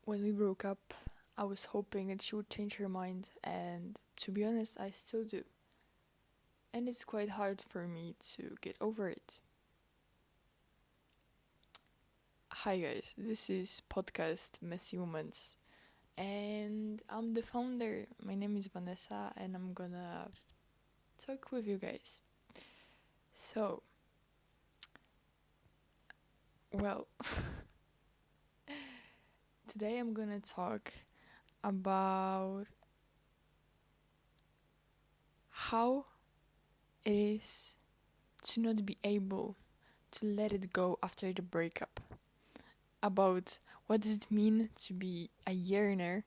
When we broke up, I was hoping that she would change her mind, and to be honest, I still do. And it's quite hard for me to get over it. Hi guys, this is podcast Messy Moments, and I'm the founder. My name is Vanessa, and I'm gonna talk with you guys. So, well, today I'm gonna talk about how it is to not be able to let it go after the breakup. About what does it mean to be a yearner?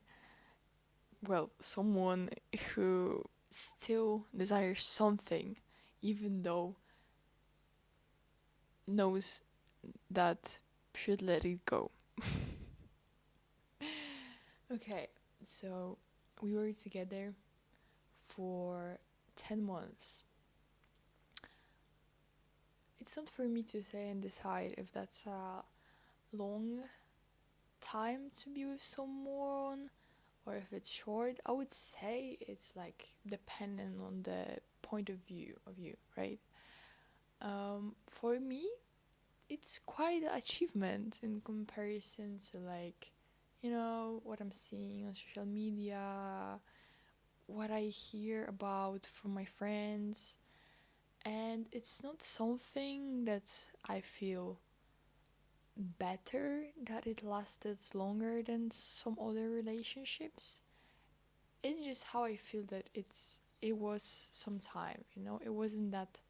Well, someone who still desires something even though knows that should let it go. Okay, so we were together for 10 months. It's not for me to say and decide if that's a long time to be with someone or if it's short. I would say it's like dependent on the point of view of you, right? For me, it's quite an achievement in comparison to what I'm seeing on social media, what I hear about from my friends, and it's not something that I feel better that it lasted longer than some other relationships. It's just how I feel that it was some time, it wasn't that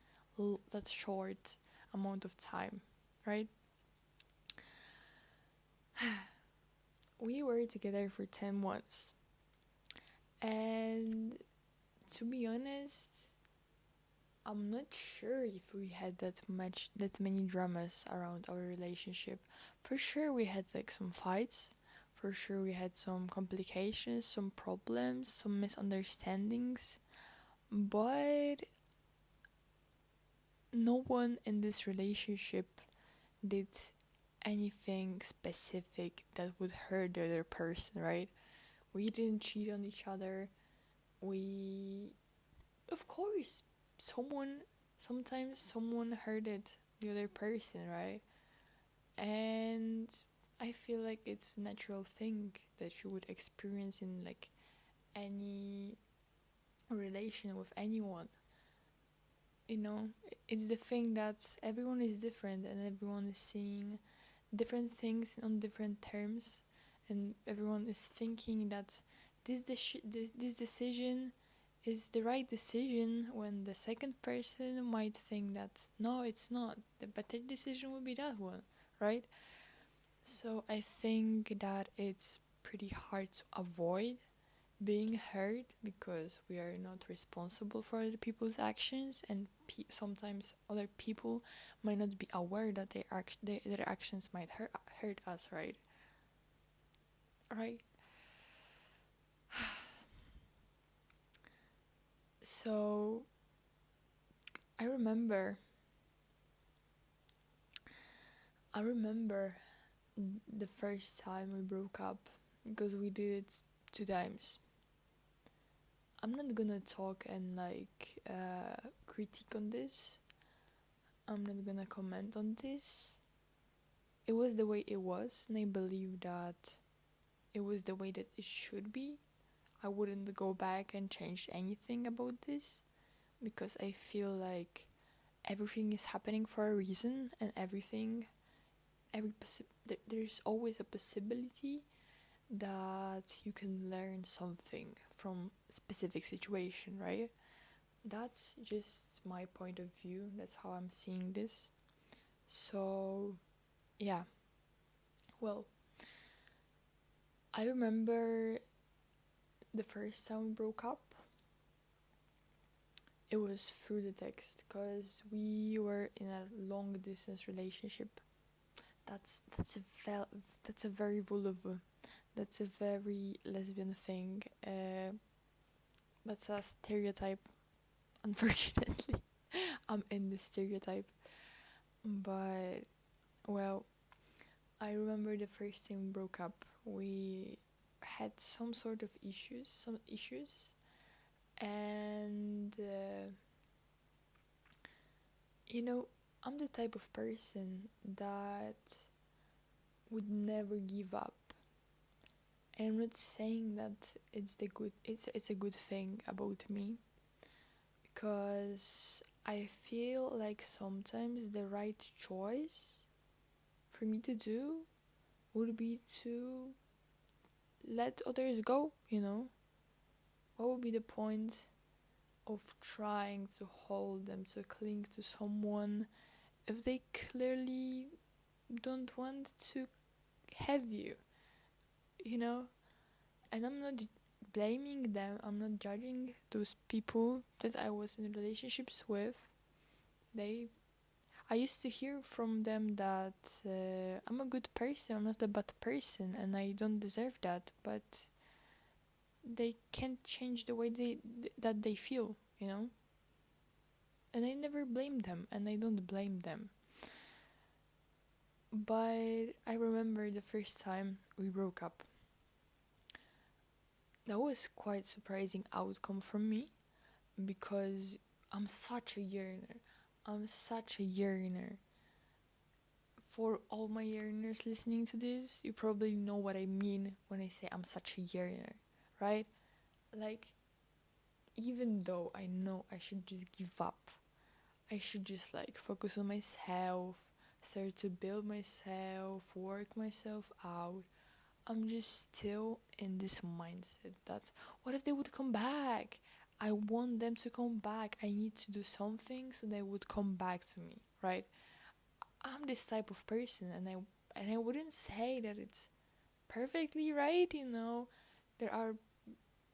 short amount of time, right? We were together for 10 months, and to be honest, I'm not sure if we had that many dramas around our relationship. For sure we had like some fights, for sure we had some complications, some problems, some misunderstandings, but no one in this relationship did anything specific that would hurt the other person, right? We didn't cheat on each other. We, of course, sometimes someone hurted the other person, right? And I feel like it's a natural thing that you would experience in like any relation with anyone. It's the thing that everyone is different and everyone is seeing different things on different terms, and everyone is thinking that this decision is the right decision, when the second person might think that no, it's not. The better decision would be that one, right? So I think that it's pretty hard to avoid being hurt because we are not responsible for other people's actions, and sometimes other people might not be aware that their actions might hurt us, right? Right? So I remember the first time we broke up, because we did it 2 times. I'm not gonna talk and critique on this. I'm not gonna comment on this. It was the way it was, and I believe that it was the way that it should be. I wouldn't go back and change anything about this, because I feel like everything is happening for a reason, and there's always a possibility that you can learn something from a specific situation, right? That's just my point of view. That's how I'm seeing this. So, yeah. Well, I remember the first time we broke up. It was through the text, because we were in a long distance relationship. That's a very vulnerable. That's a very lesbian thing. That's a stereotype. Unfortunately, I'm in the stereotype. But well, I remember the first time we broke up, we had some issues, and you know, I'm the type of person that would never give up. And I'm not saying that it's a good thing about me, because I feel like sometimes the right choice for me to do would be to let others go, you know? What would be the point of trying to hold them, to cling to someone, if they clearly don't want to have you, you know? And I'm not blaming them, I'm not judging those people that I was in relationships with. I used to hear from them that I'm a good person, I'm not a bad person, and I don't deserve that, but they can't change the way that they feel, you know? And I never blamed them, and I don't blame them. But I remember the first time we broke up. That was quite surprising outcome for me, because I'm such a yearner. I'm such a yearner. For all my yearners listening to this, you probably know what I mean when I say I'm such a yearner, right? Like, even though I know I should just give up, I should just like focus on myself, start to build myself, work myself out, I'm just still in this mindset that what if they would come back? I want them to come back. I need to do something so they would come back to me, right? I'm this type of person, and I wouldn't say that it's perfectly right, you know. There are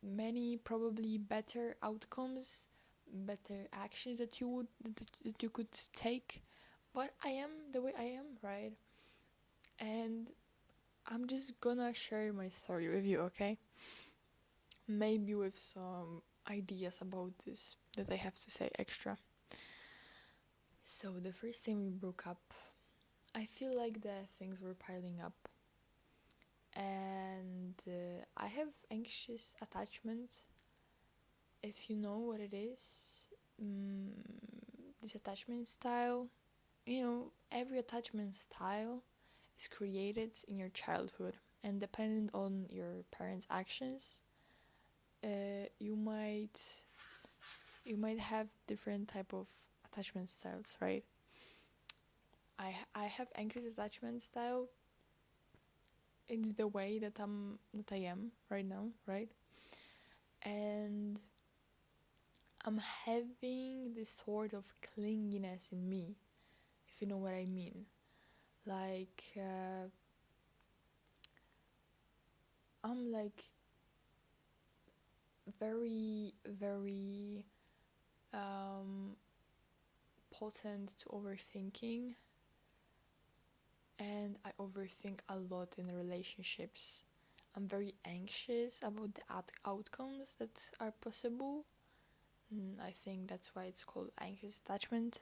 many probably better outcomes, better actions that you could take, but I am the way I am, right? And I'm just gonna share my story with you, okay? Maybe with some ideas about this that I have to say extra. So, the first time we broke up, I feel like the things were piling up. And I have anxious attachment. If you know what it is, this attachment style, you know, every attachment style is created in your childhood, and depending on your parents' actions, you might have different type of attachment styles, right? I have anxious attachment style. It's the way that I am right now, right? And I'm having this sort of clinginess in me, if you know what I mean. Like I'm like very, very potent to overthinking, and I overthink a lot in relationships. I'm very anxious about the outcomes that are possible. I think that's why it's called anxious attachment.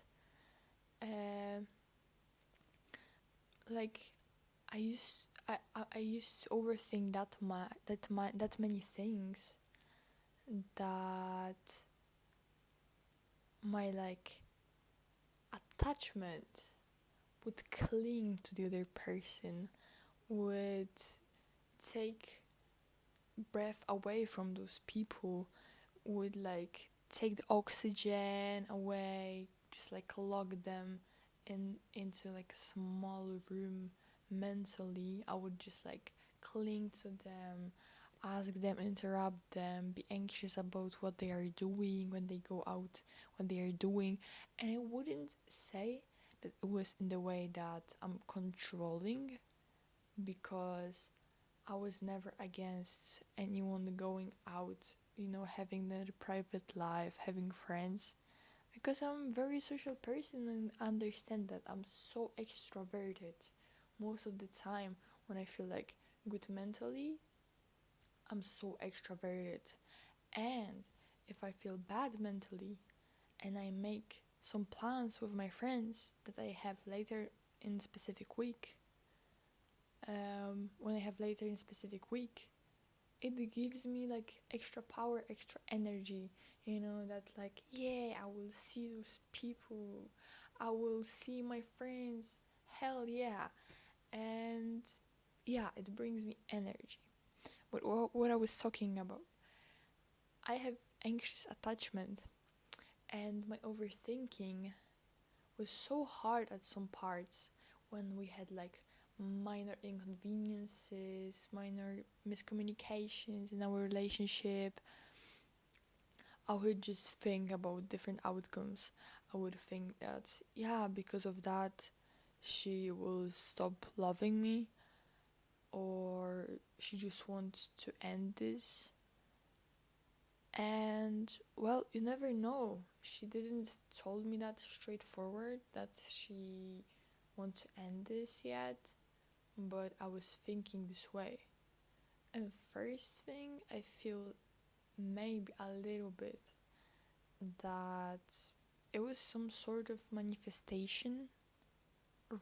Uh, like I used to overthink that many things, that my like attachment would cling to the other person, would take breath away from those people, would like take the oxygen away, just like lock them into like a small room mentally. I would just like cling to them, ask them, interrupt them, be anxious about what they are doing when they go out, what they are doing. And I wouldn't say that it was in the way that I'm controlling, because I was never against anyone going out, you know, having their private life, having friends, because I'm a very social person and understand that I'm so extroverted most of the time. When I feel like good mentally, I'm so extroverted. And if I feel bad mentally and I make some plans with my friends that I have later in a specific week, when I have later in a specific week, it gives me like extra power, extra energy, that like, yeah, I will see those people, I will see my friends, hell yeah. And yeah, it brings me energy. But what I was talking about, I have anxious attachment, and my overthinking was so hard at some parts when we had like minor inconveniences, minor miscommunications in our relationship. I would just think about different outcomes. I would think that, yeah, because of that, she will stop loving me, or she just wants to end this. And well, you never know. She didn't told me that straightforward, that she wants to end this yet, but I was thinking this way. And first thing, I feel maybe a little bit that it was some sort of manifestation,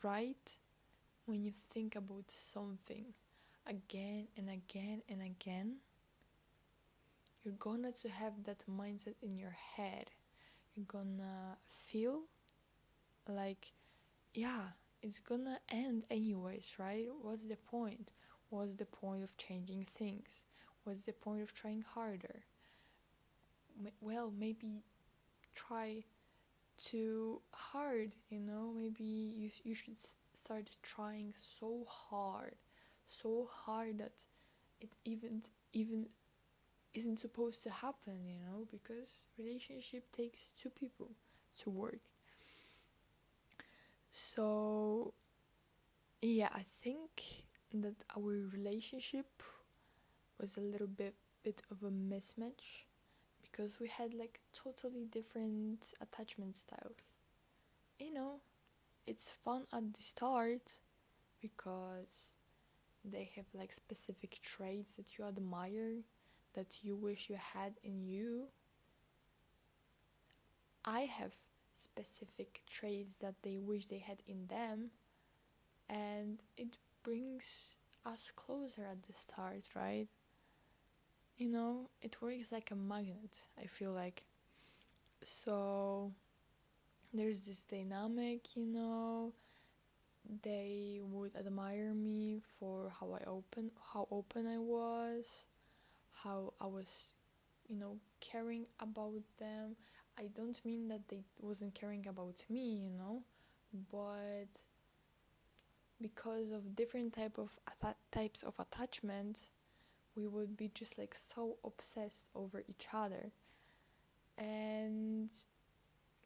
right? When you think about something again and again and again, you're gonna to have that mindset in your head. You're gonna feel like, yeah, it's gonna end anyways, right? What's the point? What's the point of changing things? What's the point of trying harder? Well, maybe try too hard, maybe you should start trying so hard that it even isn't supposed to happen, because relationship takes two people to work. So yeah, I think that our relationship was a little bit of a mismatch, because we had like totally different attachment styles. It's fun at the start because they have like specific traits that you admire, that you wish you had in you. I have specific traits that they wish they had in them, and it brings us closer at the start, right? It works like a magnet, I feel like. So there's this dynamic, they would admire me for how open I was, how I was, caring about them. I don't mean that they wasn't caring about me, but because of different types of attachment, we would be just like so obsessed over each other. And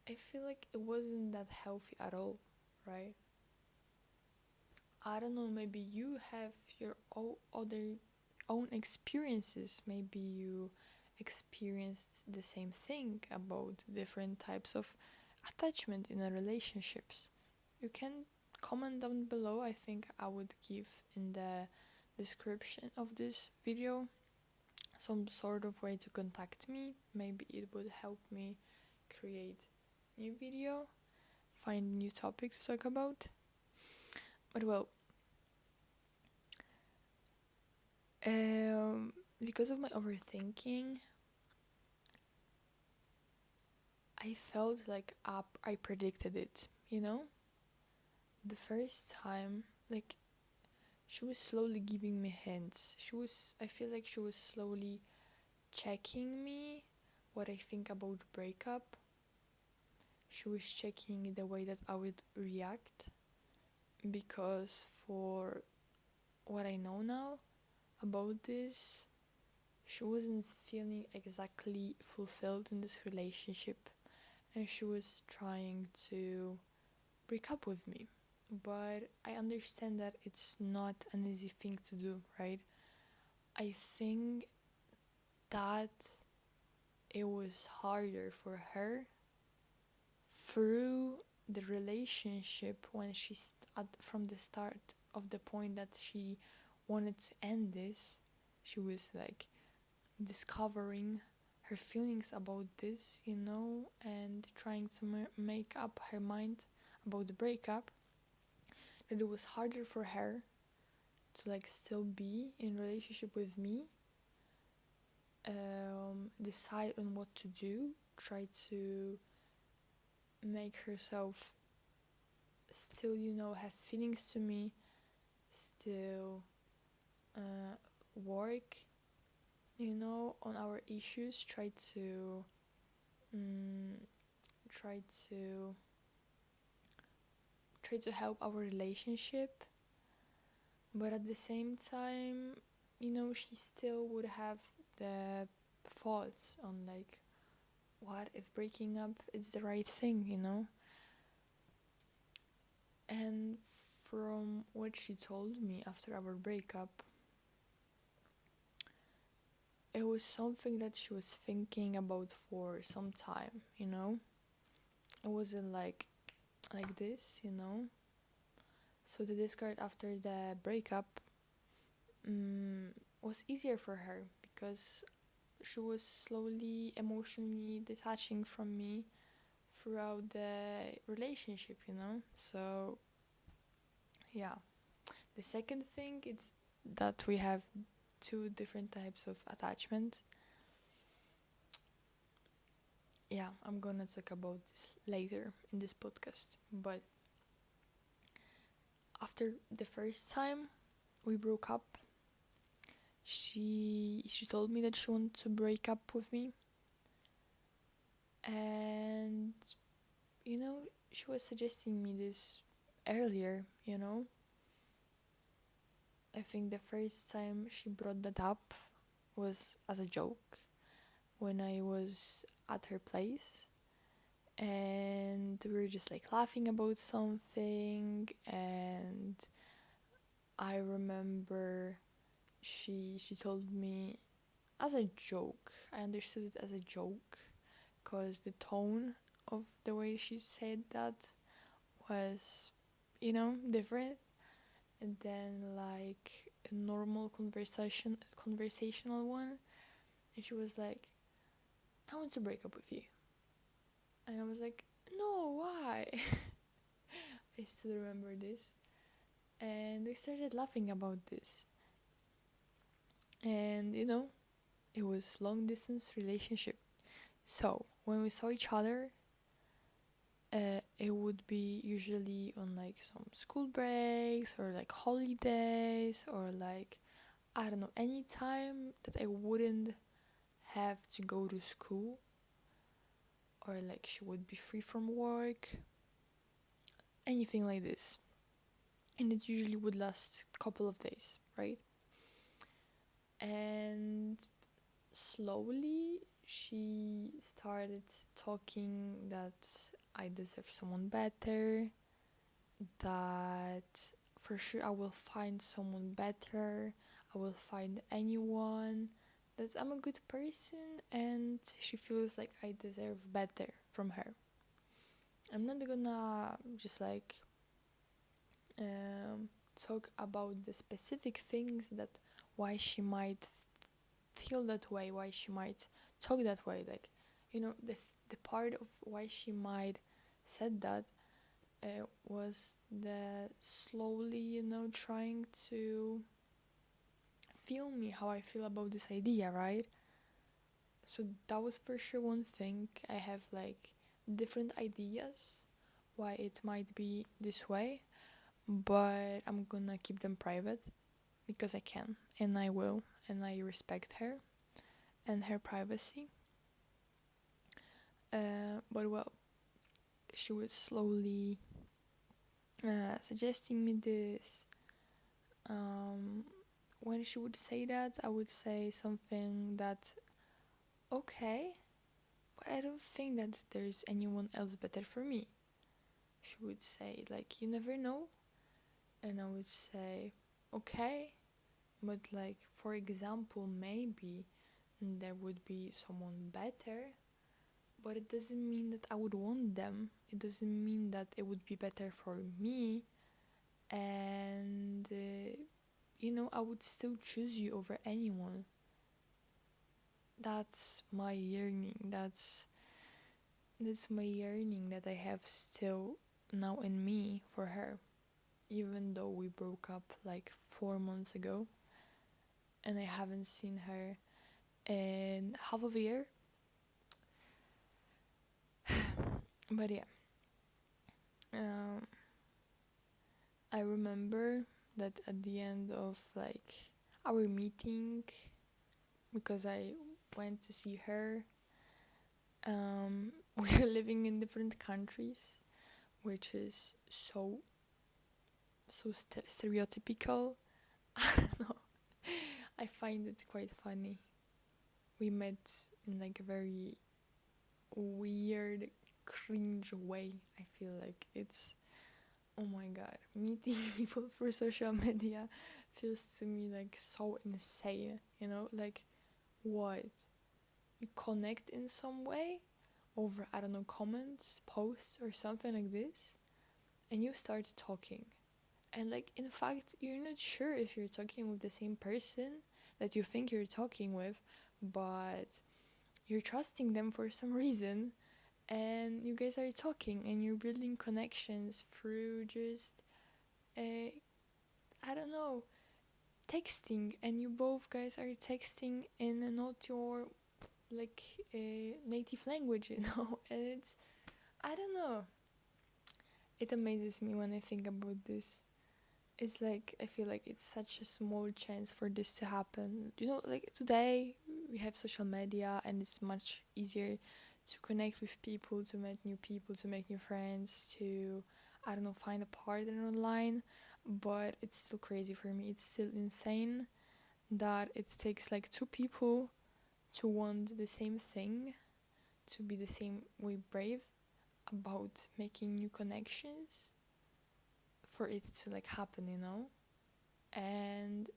I feel like it wasn't that healthy at all, right? I don't know, maybe you have your own experiences. Maybe you experienced the same thing about different types of attachment in a relationships. You can comment down below. I think I would give in the description of this video some sort of way to contact me. Maybe it would help me create new video, find new topic to talk about. But well, because of my overthinking, I felt like I predicted it, The first time, like, she was slowly giving me hints. I feel like she was slowly checking me, what I think about breakup. She was checking the way that I would react, because for what I know now about this, she wasn't feeling exactly fulfilled in this relationship, and she was trying to break up with me. But I understand that it's not an easy thing to do, right? I think that it was harder for her through the relationship, when from the start of the point that she wanted to end this. She was like discovering her feelings about this, and trying to make up her mind about the breakup, that it was harder for her to like still be in relationship with me, decide on what to do, try to make herself still, have feelings to me, still work, on our issues, mm, try to try to help our relationship, but at the same time, she still would have the thoughts on like, what if breaking up is the right thing, And from what she told me after our breakup, it was something that she was thinking about for some time, It wasn't like this, So the discard after the breakup was easier for her because she was slowly emotionally detaching from me throughout the relationship, So yeah. The second thing is that we have two different types of attachment. Yeah, I'm gonna talk about this later in this podcast. But after the first time we broke up, she told me that she wanted to break up with me. And, she was suggesting me this earlier, I think the first time she brought that up was as a joke when I was at her place. And we were just like laughing about something, and I remember she told me as a joke. I understood it as a joke because the tone of the way she said that was, different. And then like a normal conversational one, and she was like, I want to break up with you. And I was like, no, why? I still remember this. And we started laughing about this. And, it was long distance relationship. So, when we saw each other, it would be usually on like some school breaks or like holidays or like, I don't know, any time that I wouldn't have to go to school, or like she would be free from work, anything like this. And it usually would last a couple of days, right? And slowly she started talking that I deserve someone better, that for sure I will find someone better, I will find anyone, that I'm a good person, and she feels like I deserve better from her. I'm not gonna just like talk about the specific things that why she might feel that way, why she might talk that way, like, the part of why she might said that was the slowly, trying to feel me how I feel about this idea, right? So that was for sure one thing. I have like different ideas why it might be this way, but I'm gonna keep them private because I can, and I will, and I respect her and her privacy. But well, she was slowly suggesting me this. When she would say that, I would say something that, okay, but I don't think that there's anyone else better for me. She would say, like, you never know. And I would say, okay, but like, for example, maybe there would be someone better, but it doesn't mean that I would want them. It doesn't mean that it would be better for me. And, I would still choose you over anyone. That's my yearning. That's my yearning that I have still now in me for her. even though we broke up like 4 months ago, and I haven't seen her in half of a year. But yeah, um, I remember that at the end of like our meeting, because I went to see her, we are living in different countries, which is so stereotypical. I don't know. I find it quite funny. We met in like a very weird, cringe way. I feel like it's, oh my god, meeting people through social media feels to me like so insane, you know? Like, what? You connect in some way over, I don't know, comments, posts, or something like this, and you start talking. And like, in fact, you're not sure if you're talking with the same person that you think you're talking with, but you're trusting them for some reason, and you guys are talking and you're building connections through just I don't know, texting, and you both guys are texting in not your like native language, you know. And it's, I don't know, it amazes me when I think about this. It's like, I feel like it's such a small chance for this to happen, you know. Like, today we have social media and it's much easier to connect with people, to meet new people, to make new friends, to, I don't know, find a partner online. But it's still crazy for me. It's still insane that it takes like two people to want the same thing, to be the same way brave about making new connections, for it to like happen, you know. And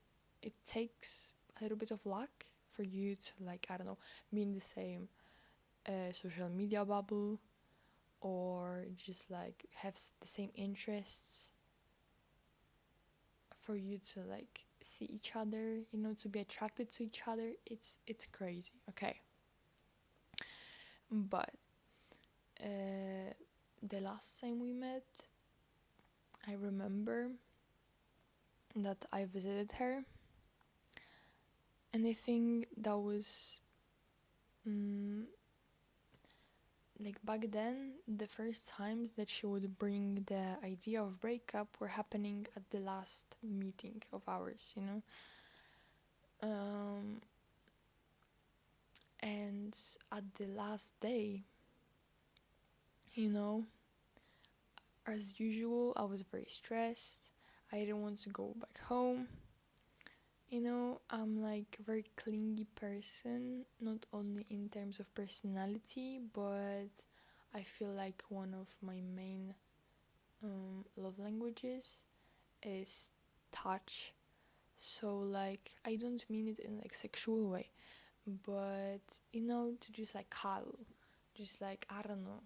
it takes a little bit of luck for you to, like, I don't know, be in the same social media bubble, or just like have the same interests, for you to like see each other, you know, to be attracted to each other. It's crazy. Okay, but the last time we met, I remember that I visited her, and I think that was like back then, the first times that she would bring the idea of breakup were happening at the last meeting of ours, you know. And at the last day, you know, as usual, I was very stressed. I didn't want to go back home. You know, I'm like a very clingy person, not only in terms of personality, but I feel like one of my main love languages is touch. So like, I don't mean it in like sexual way, but you know, to just like cuddle, just like, I don't know,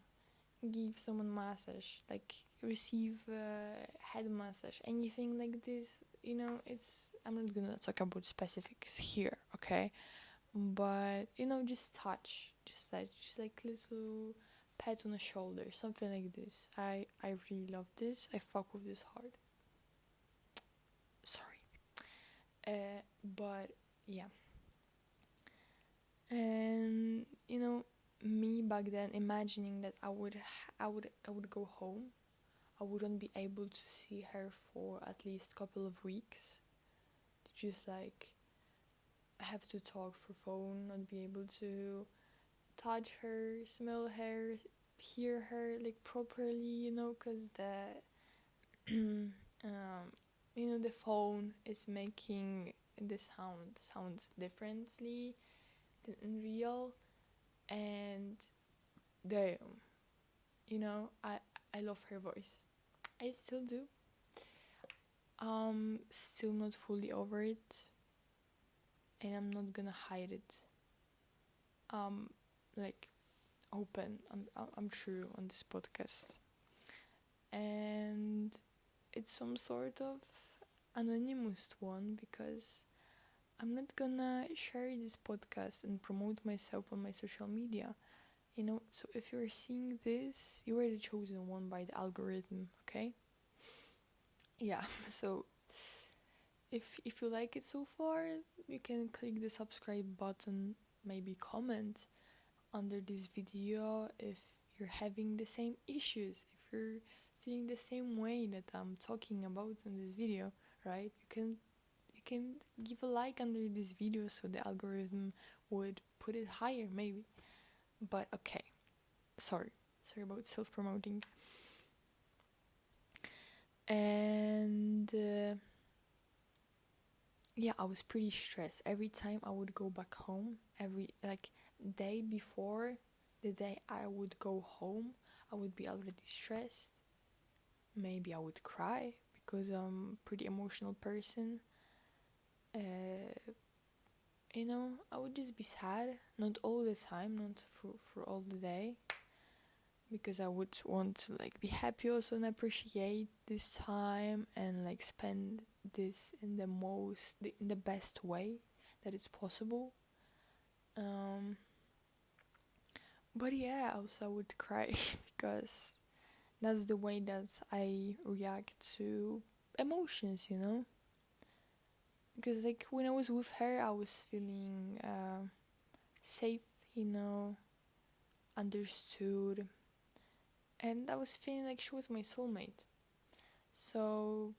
give someone massage, like receive head massage, anything like this, you know. It's, I'm not gonna talk about specifics here, okay, but you know, just touch, just like little pat on the shoulder, something like this. I really love this. I fuck with this hard. Sorry. But yeah, and you know, me back then imagining that I would go home. I wouldn't be able to see her for at least a couple of weeks, to just like have to talk for phone, not be able to touch her, smell her, hear her like properly, you know, because you know, the phone is making the sounds differently than in real. And damn, you know, I love her voice. I still do. Still not fully over it, and I'm not gonna hide it. Like, open. I'm true on this podcast, and it's some sort of anonymous one, because I'm not gonna share this podcast and promote myself on my social media, you know. So if you're seeing this, you are the chosen one by the algorithm, okay? yeah, so if you like it so far, you can click the subscribe button, maybe comment under this video if you're having the same issues, if you're feeling the same way that I'm talking about in this video, right? You can give a like under this video so the algorithm would put it higher maybe. But okay, sorry about self-promoting. And yeah, I was pretty stressed every time I would go back home. Every like day before the day I would go home, I would be already stressed. Maybe I would cry because I'm a pretty emotional person. uh I would just be sad, not all the time, not for all the day, because I would want to like be happy also and appreciate this time and like spend this in the best way that it's possible. Um, but yeah, also I would cry because that's the way that I react to emotions. Because like when I was with her, I was feeling safe, understood, and I was feeling like she was my soulmate. So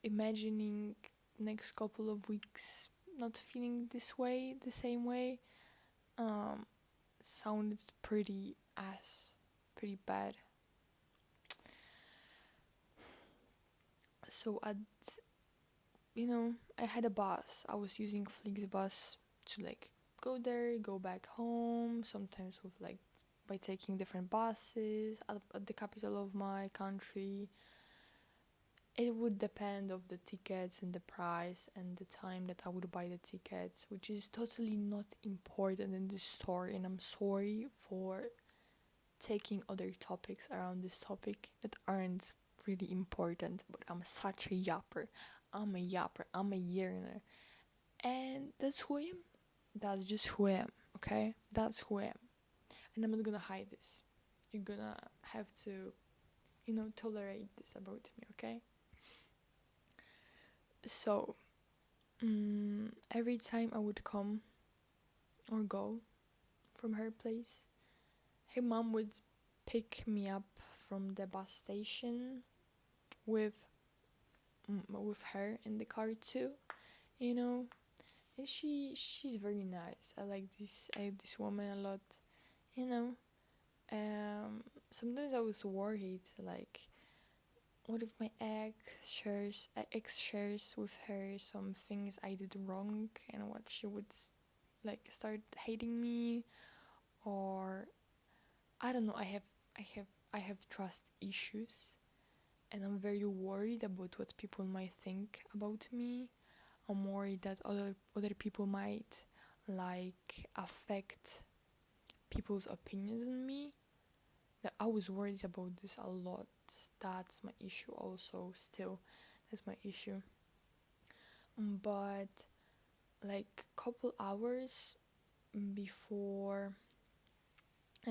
imagining next couple of weeks not feeling this way, the same way, um, sounded pretty bad. So I had a bus. I was using Flixbus to like go there, go back home. Sometimes with like by taking different buses at the capital of my country. It would depend of the tickets and the price and the time that I would buy the tickets, which is totally not important in this story, and I'm sorry for taking other topics around this topic that aren't really important, but I'm such a yapper. I'm a yapper. I'm a yearner. And that's who I am. That's just who I am, okay? That's who I am. And I'm not gonna hide this. You're gonna have to, tolerate this about me, okay? So, every time I would come or go from her place, her mom would pick me up from the bus station with her in the car too, you know. And she's very nice. I like this woman a lot, you know. Sometimes I was worried, like, what if my ex shares with her some things I did wrong, and what she would like start hating me, or I don't know. I have trust issues, and I'm very worried about what people might think about me. I'm worried that other people might like affect people's opinions on me. That I was worried about this a lot. That's my issue also still. That's my issue. But like couple hours before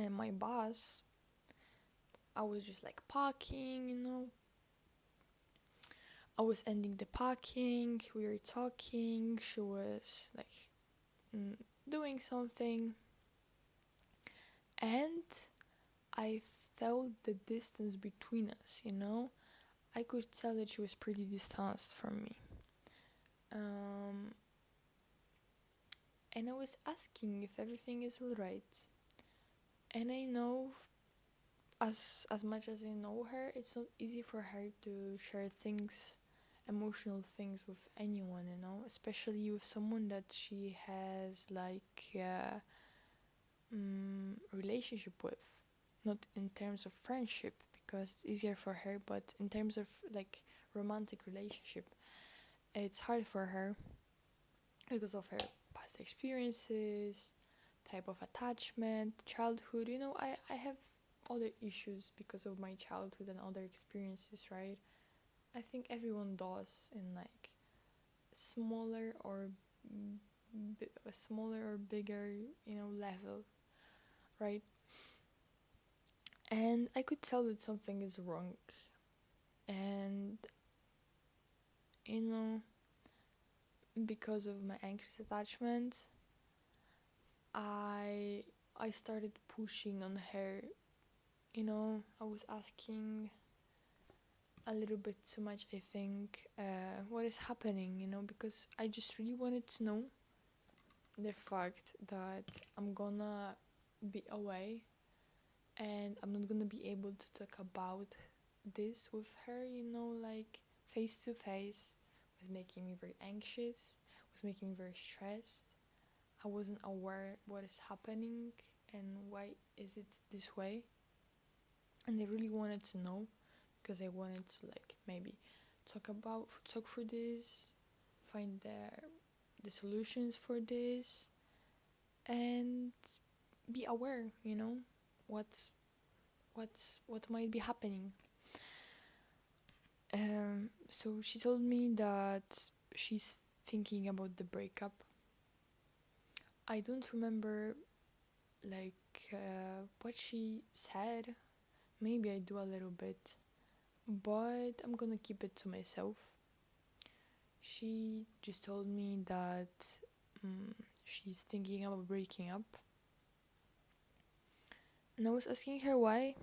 my bus, I was just like packing. I was ending the packing, we were talking, she was like doing something, and I felt the distance between us. I could tell that she was pretty distanced from me. And I was asking if everything is alright. And I know, as much as I know her, it's not easy for her to share things, emotional things with anyone, especially with someone that she has like relationship with. Not in terms of friendship, because it's easier for her, but in terms of like romantic relationship, it's hard for her because of her past experiences, type of attachment, childhood. I have other issues because of my childhood and other experiences, right? I think everyone does in like smaller or bigger, level, right? And I could tell that something is wrong, and you know, because of my anxious attachment, I I started pushing on her. I was asking a little bit too much, I think, what is happening, because I just really wanted to know the fact that I'm gonna be away and I'm not gonna be able to talk about this with her, like face to face, was making me very anxious, was making me very stressed. I wasn't aware what is happening and why is it this way. And I really wanted to know because I wanted to like maybe talk for this, find the solutions for this, and be aware, what's what might be happening. So she told me that she's thinking about the breakup. I don't remember like what she said. Maybe I do a little bit, but I'm gonna keep it to myself. She just told me that she's thinking about breaking up, and I was asking her why.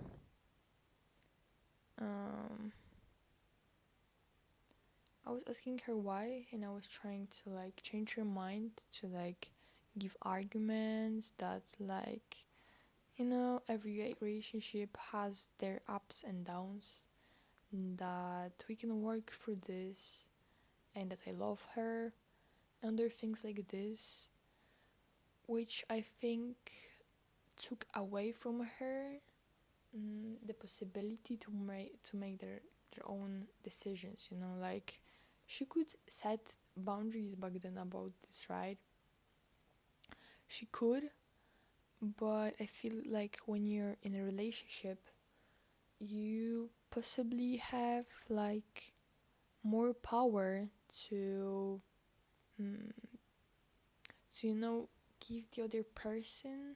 I was asking her why, and I was trying to like change her mind, to like give arguments that like, every relationship has their ups and downs, that we can work through this, and that I love her, and other things like this, which I think took away from her the possibility to make their own decisions, like she could set boundaries back then about this, right? She could, but I feel like when you're in a relationship, you possibly have like more power to give the other person,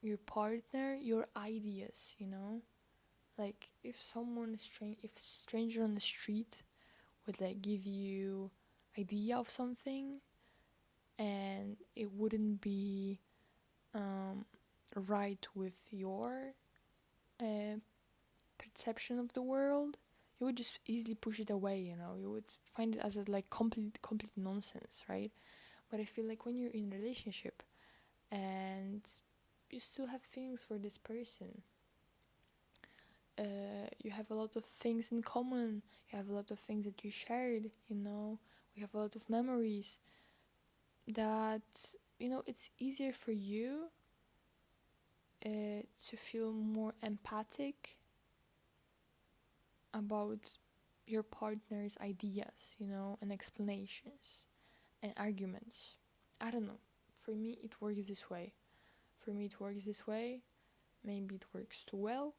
your partner, your ideas, like if if a stranger on the street would like give you idea of something and it wouldn't be right with your uh, perception of the world, you would just easily push it away, you would find it as a like complete nonsense, right? But I feel like when you're in a relationship and you still have feelings for this person, you have a lot of things in common, you have a lot of things that you shared, we have a lot of memories, that it's easier for you to feel more empathic about your partner's ideas, and explanations and arguments. I don't know. For me, it works this way. Maybe it works too well.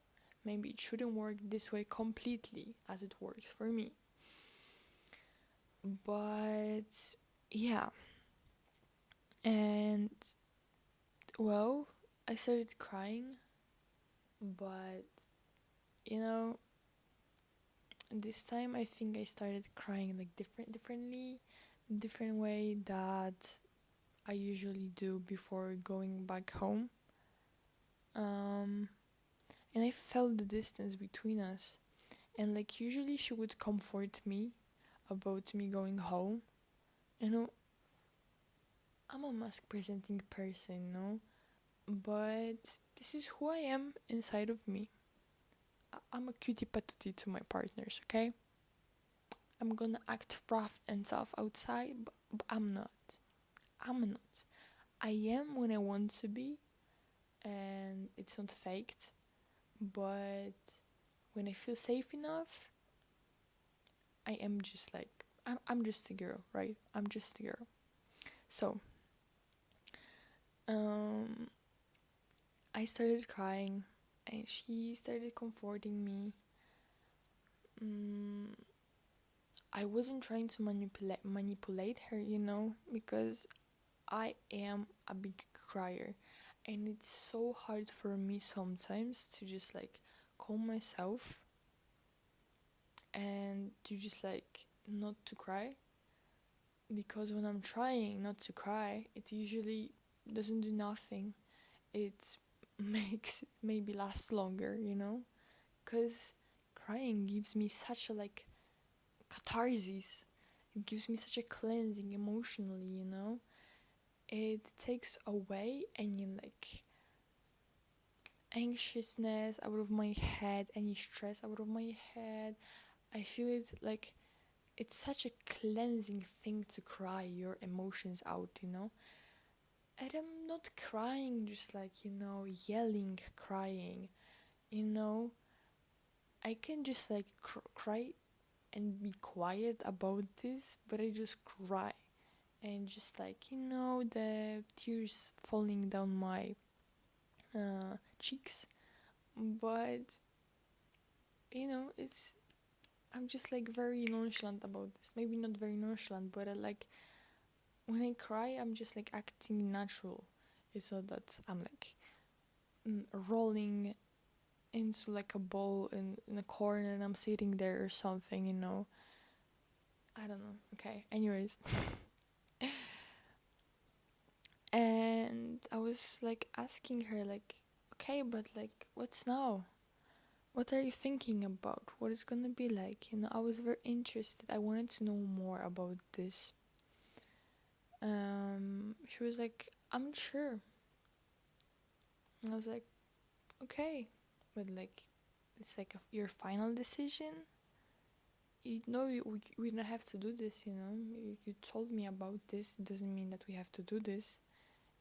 Maybe it shouldn't work this way completely as it works for me. But yeah. And well, I started crying, but this time I think I started crying like different way that I usually do before going back home. And I felt the distance between us, and like usually she would comfort me about me going home. I'm a mask presenting person, but this is who I am inside of me. I'm a cutie patootie to my partners, okay? I'm gonna act rough and tough outside, but I'm not. I am when I want to be, and it's not faked. But when I feel safe enough, I am just like, I'm just a girl, right? I'm just a girl. So, I started crying, and she started comforting me. I wasn't trying to manipulate her, because I am a big crier, and it's so hard for me sometimes to just like calm myself and to just like not to cry, because when I'm trying not to cry, it usually doesn't do nothing. It makes it maybe last longer, because crying gives me such a catharsis. It gives me such a cleansing emotionally. It takes away any anxiousness out of my head, any stress out of my head. I feel it it's such a cleansing thing to cry your emotions out. And I'm not crying just yelling, crying, you know. I can just cry and be quiet about this, but I just cry. And just the tears falling down my cheeks. But, it's I'm just very nonchalant about this. Maybe not very nonchalant, but when I cry, I'm just acting natural. It's not that I'm rolling into a ball in a corner and I'm sitting there or something. I don't know. Okay. Anyways. And I was asking her okay, but what's now? What are you thinking about? What it's gonna be like? I was very interested. I wanted to know more about this. She was like, I'm not sure. And I was like, okay, but it's your final decision. We don't have to do this. You told me about this. It doesn't mean that we have to do this,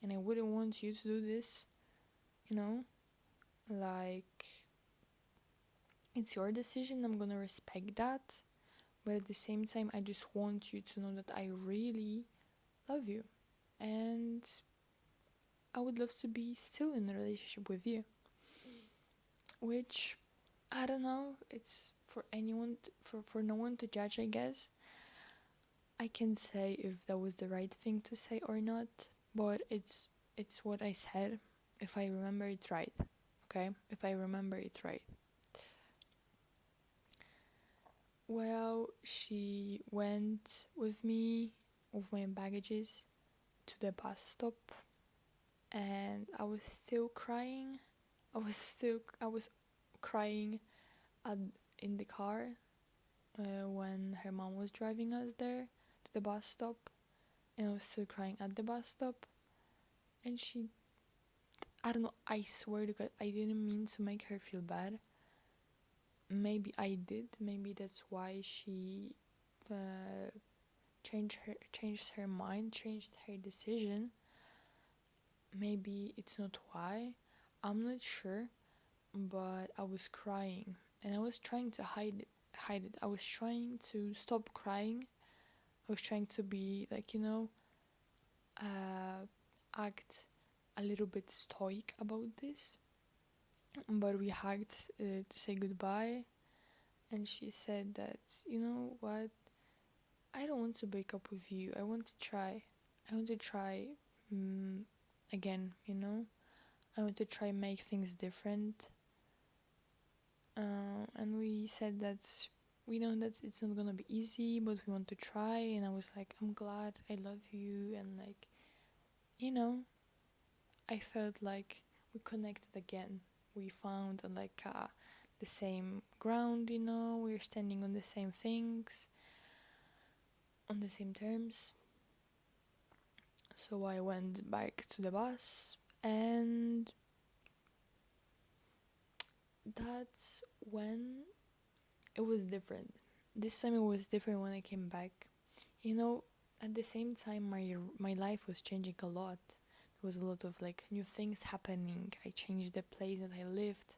and I wouldn't want you to do this. It's your decision. I'm gonna respect that, but at the same time, I just want you to know that I really love you, and I would love to be still in a relationship with you. Which, I don't know, it's for anyone, for no one to judge, I guess. I can say if that was the right thing to say or not, but it's what I said, if I remember it right, okay? If I remember it right. Well, she went with me, with my baggages, to the bus stop, and I was still crying. I was crying in the car when her mom was driving us there to the bus stop, and I was still crying at the bus stop. And I don't know, I swear to God, I didn't mean to make her feel bad. Maybe I did. Maybe that's why she changed her mind, changed her decision. Maybe it's not why. I'm not sure. But I was crying, and I was trying to hide it. I was trying to stop crying. I was trying to be act a little bit stoic about this. But we hugged to say goodbye, and she said that, you know what, I don't want to break up with you. I want to try again. I want to try make things different. And we said that we know that it's not gonna be easy, but we want to try. And I was like, I'm glad, I love you, and I felt like we connected again. We found the same ground. We're standing on the same things, on the same terms. So I went back to the bus, and that's when it was different. This time it was different when I came back. At the same time, my life was changing a lot. There was a lot of new things happening. I changed the place that I lived.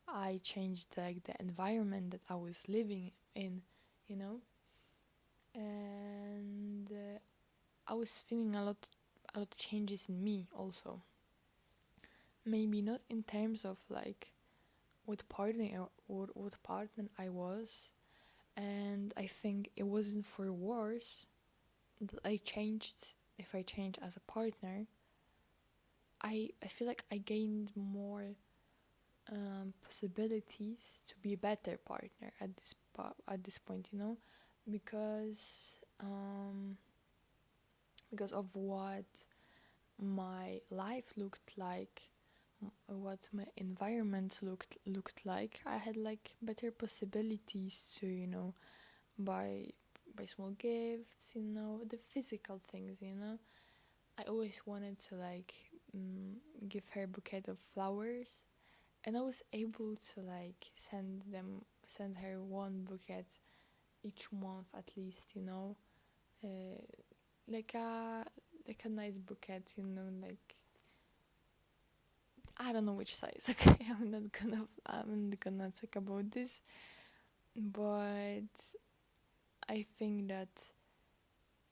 I changed the environment that I was living in, and I was feeling a lot of changes in me also. Maybe not in terms of what partner I was, and I think it wasn't for worse that I changed. If I changed as a partner, I feel like I gained more possibilities to be a better partner at this point. because because of what my life looked like, what my environment looked like. I had like better possibilities to, buy small gifts, the physical things, I always wanted to like give her a bouquet of flowers, and I was able to like send her one bouquet each month at least, uh, like a nice bouquet, like I don't know which size. Okay, I'm not gonna talk about this, but I think that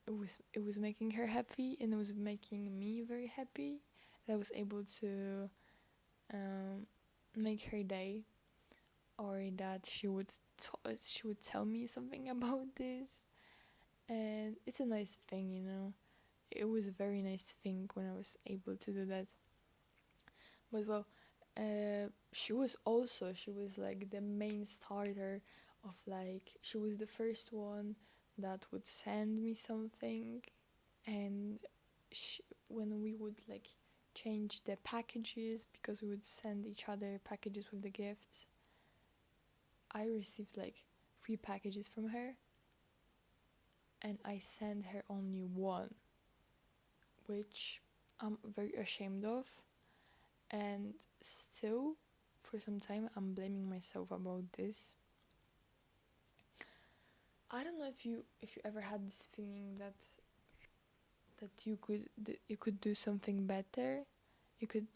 it was making her happy, and it was making me very happy. That I was able to um, make her day, or that she would tell me something about this, and it's a nice thing, It was a very nice thing when I was able to do that. But well, she was like the main starter of like, she was the first one that would send me something, and when we would like change the packages, because we would send each other packages with the gifts, I received like 3 packages from her, and I sent her only one, which I'm very ashamed of, and still for some time I'm blaming myself about this. I don't know if you ever had this feeling that you could do something better. You could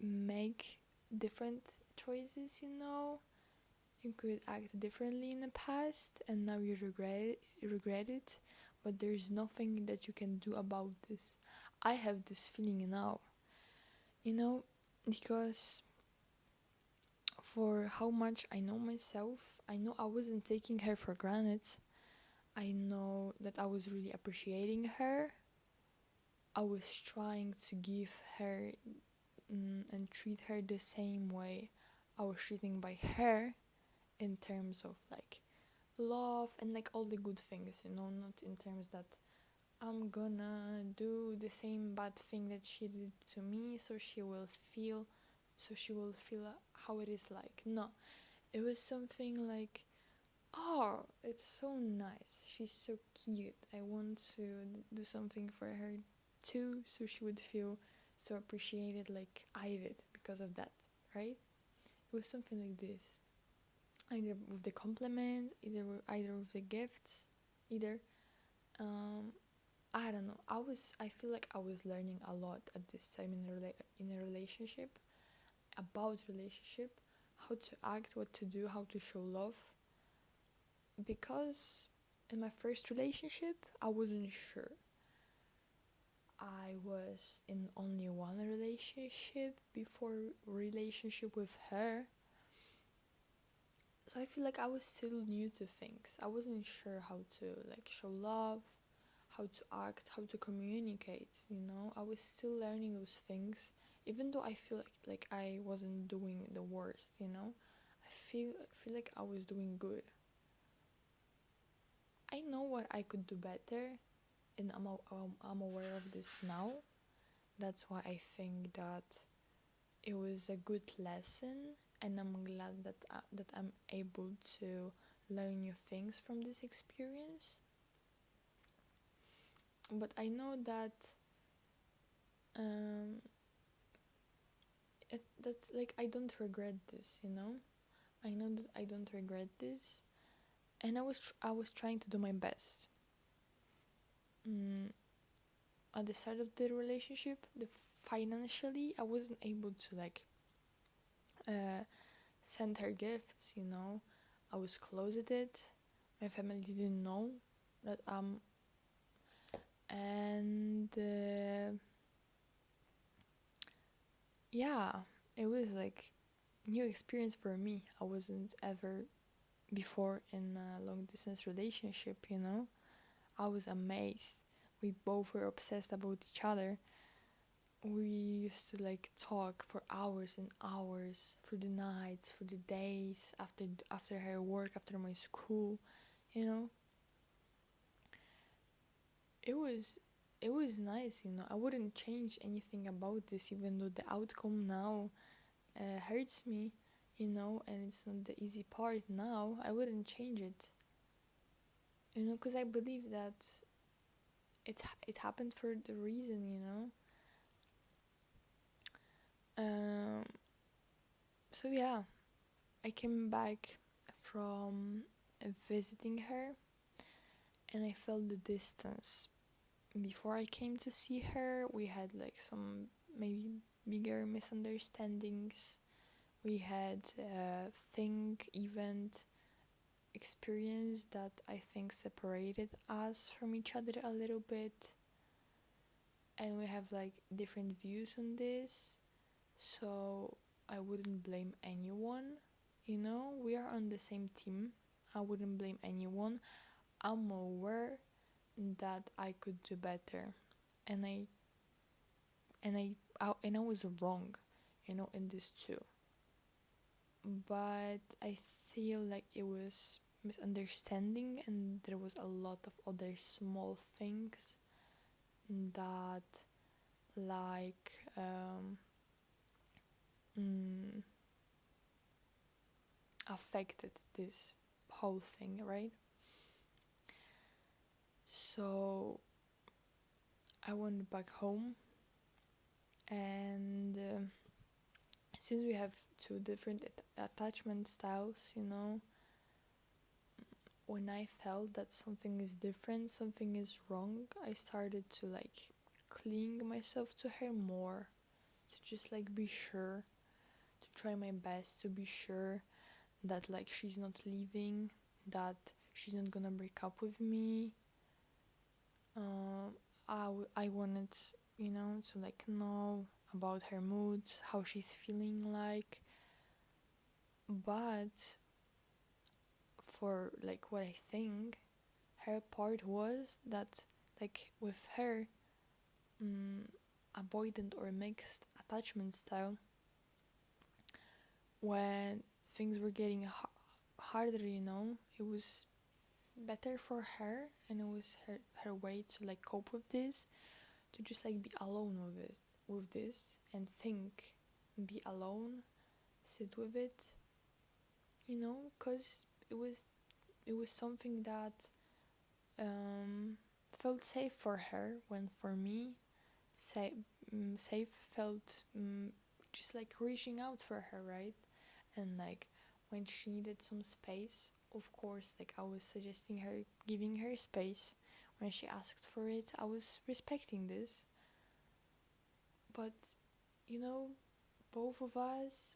make different choices, You could act differently in the past, and now you regret it, but there's nothing that you can do about this. I have this feeling now, because for how much I know myself, I know I wasn't taking her for granted. I know that I was really appreciating her. I was trying to give her and treat her the same way I was treating by her, in terms of like love and like all the good things, not in terms that I'm gonna do the same bad thing that she did to me, so she will feel how it is like. No, it was something like, oh, it's so nice, she's so cute, I want to do something for her too, so she would feel so appreciated like I did because of that, right? It was something like this, either with the compliments, either with the gifts, either. um I don't know. I feel like I was learning a lot at this time in a relationship, about relationship, how to act, what to do, how to show love. Because in my first relationship, I wasn't sure. I was in only one relationship before relationship with her. So I feel like I was still new to things. I wasn't sure how to like show love, how to act, how to communicate, I was still learning those things, even though I feel like I wasn't doing the worst, I feel like I was doing good. I know what I could do better, and I'm aware of this now. That's why I think that it was a good lesson, and I'm glad that I'm able to learn new things from this experience. But I know that um, that's like, I don't regret this, I know that I don't regret this, and I was trying to do my best. At the start of the relationship, financially, I wasn't able to like send her gifts. I was closeted. My family didn't know that and yeah, it was like new experience for me. I wasn't ever before in a long distance relationship, I was amazed. We both were obsessed about each other. We used to like talk for hours and hours, through the nights, through the days, after her work, after my school, you know. It was nice, I wouldn't change anything about this, even though the outcome now hurts me, and it's not the easy part now. I wouldn't change it, because I believe that it happened for the reason. Um, so yeah, I came back from visiting her, and I felt the distance. Before I came to see her, we had like some maybe bigger misunderstandings. We had a event, experience that I think separated us from each other a little bit. And we have like different views on this. So I wouldn't blame anyone. We are on the same team. I wouldn't blame anyone. I'm aware that I could do better, and I was wrong, in this too. But I feel like it was misunderstanding, and there was a lot of other small things that like affected this whole thing, right? So I went back home, and since we have two different attachment styles, when I felt that something is different, something is wrong, I started to like cling myself to her more, to just like be sure, to try my best to be sure that like she's not leaving, that she's not gonna break up with me. I wanted, to like know about her moods, how she's feeling like. But for like what I think, her part was that like with her avoidant or mixed attachment style, when things were getting harder, it was better for her, and it was her way to like cope with this, to just like be alone with this and think, be alone, sit with it, because it was something that felt safe for her, when for me safe felt just like reaching out for her, right? And like when she needed some space, of course, like I was suggesting her, giving her space. When she asked for it, I was respecting this. But both of us,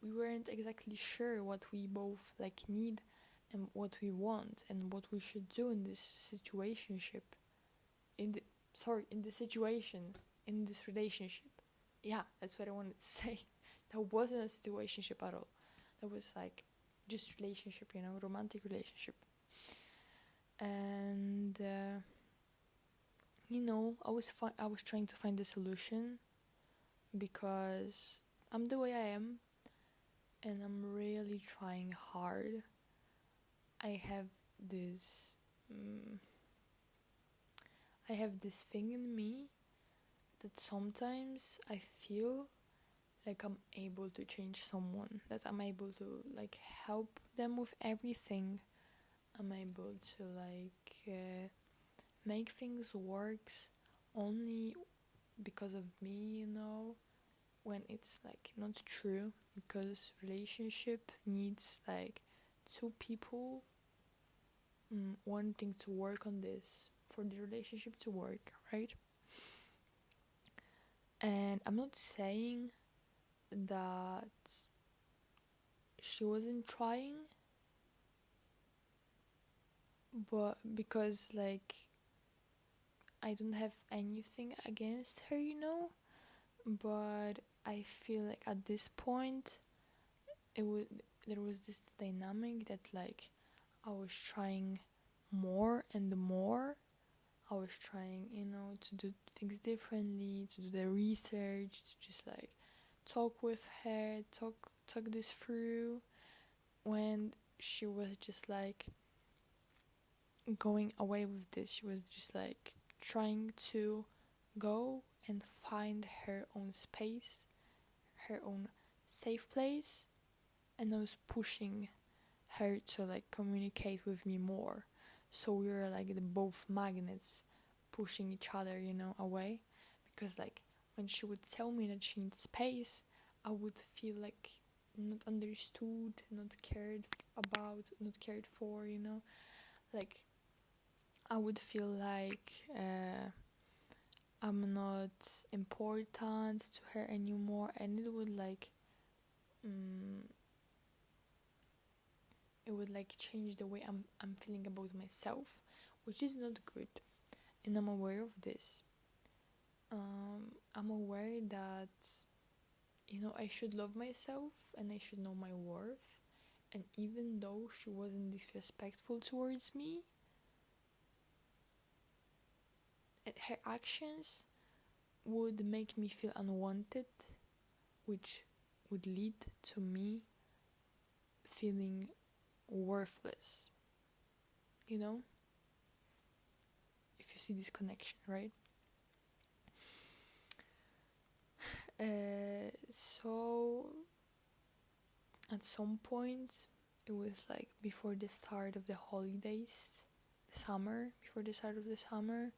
we weren't exactly sure what we both like need, and what we want, and what we should do in this situationship, in this situation, in this relationship. Yeah, that's what I wanted to say. That wasn't a situationship at all. That was like just relationship, romantic relationship. And I was trying to find a solution, because I'm the way I am, and I'm really trying hard. I have this thing in me that sometimes I feel like I'm able to change someone, that I'm able to like help them with everything. I'm able to like make things works only because of me, when it's like not true, because relationship needs like two people wanting to work on this for the relationship to work, right? And I'm not saying that she wasn't trying, but because like I don't have anything against her, but I feel like at this point there was this dynamic that like I was trying more and more. I was trying, to do things differently, to do the research, to just like talk with her, talk this through, when she was just like, going away with this. She was just like trying to go and find her own space, her own safe place, and I was pushing her to like communicate with me more. So we were like the both magnets pushing each other, away. Because like when she would tell me that she needs space, I would feel like not understood, not cared about, not cared for, Like I would feel like I'm not important to her anymore, and it would like change the way I'm feeling about myself, which is not good, and I'm aware of this. I'm aware that I should love myself and I should know my worth, and even though she wasn't disrespectful towards me, her actions would make me feel unwanted, which would lead to me feeling worthless. If you see this connection, right? So at some point, it was like before the start of the holidays, before the start of the summer,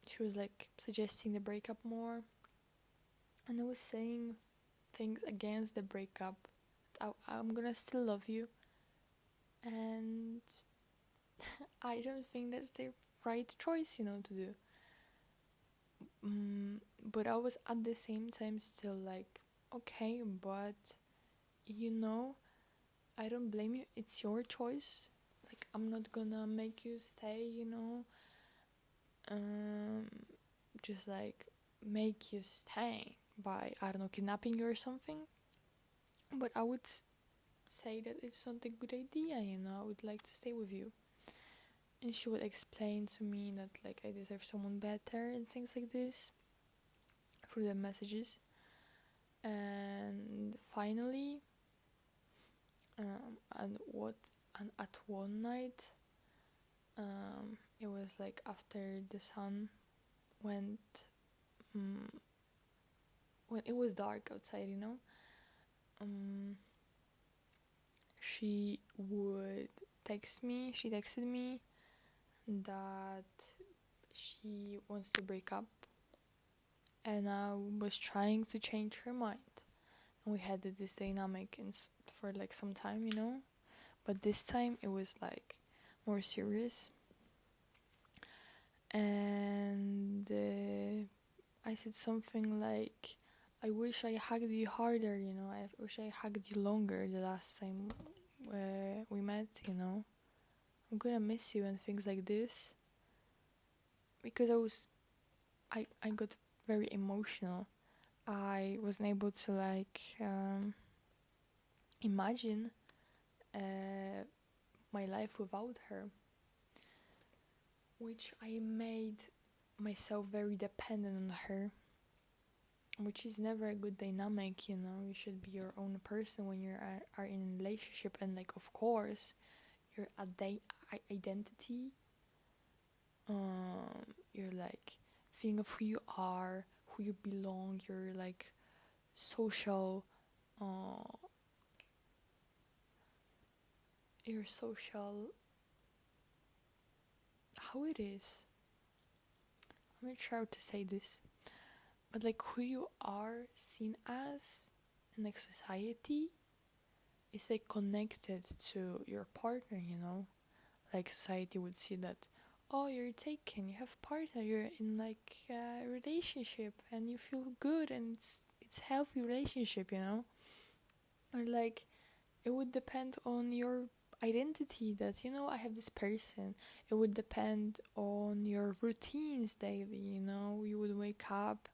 she was like suggesting the breakup more, and I was saying things against the breakup. I'm gonna still love you, and I don't think that's the right choice, to do. But I was at the same time still like, okay, but I don't blame you. It's your choice. Like, I'm not gonna make you stay, just like make you stay by, I don't know, kidnapping you or something. But I would say that it's not a good idea, I would like to stay with you. And she would explain to me that like I deserve someone better and things like this through the messages. And finally, at one night, it was like after the sun went, when it was dark outside, she would she texted me that she wants to break up, and I was trying to change her mind. And we had this dynamic for like some time, but this time it was like more serious. And I said something like, I wish I hugged you harder, I wish I hugged you longer the last time we met, I'm gonna miss you and things like this. Because I got very emotional. I wasn't able to like imagine my life without her, which I made myself very dependent on her, which is never a good dynamic. You should be your own person when you are in a relationship, and like of course your identity, your like feeling of who you are, who you belong, your like social how it is, I'm not sure how to say this, but like who you are seen as in like society is like connected to your partner, like society would see that, oh, you're taken, you have partner, you're in like a relationship and you feel good and it's healthy relationship, or like it would depend on your identity that I have this person. It would depend on your routines daily, you would wake up,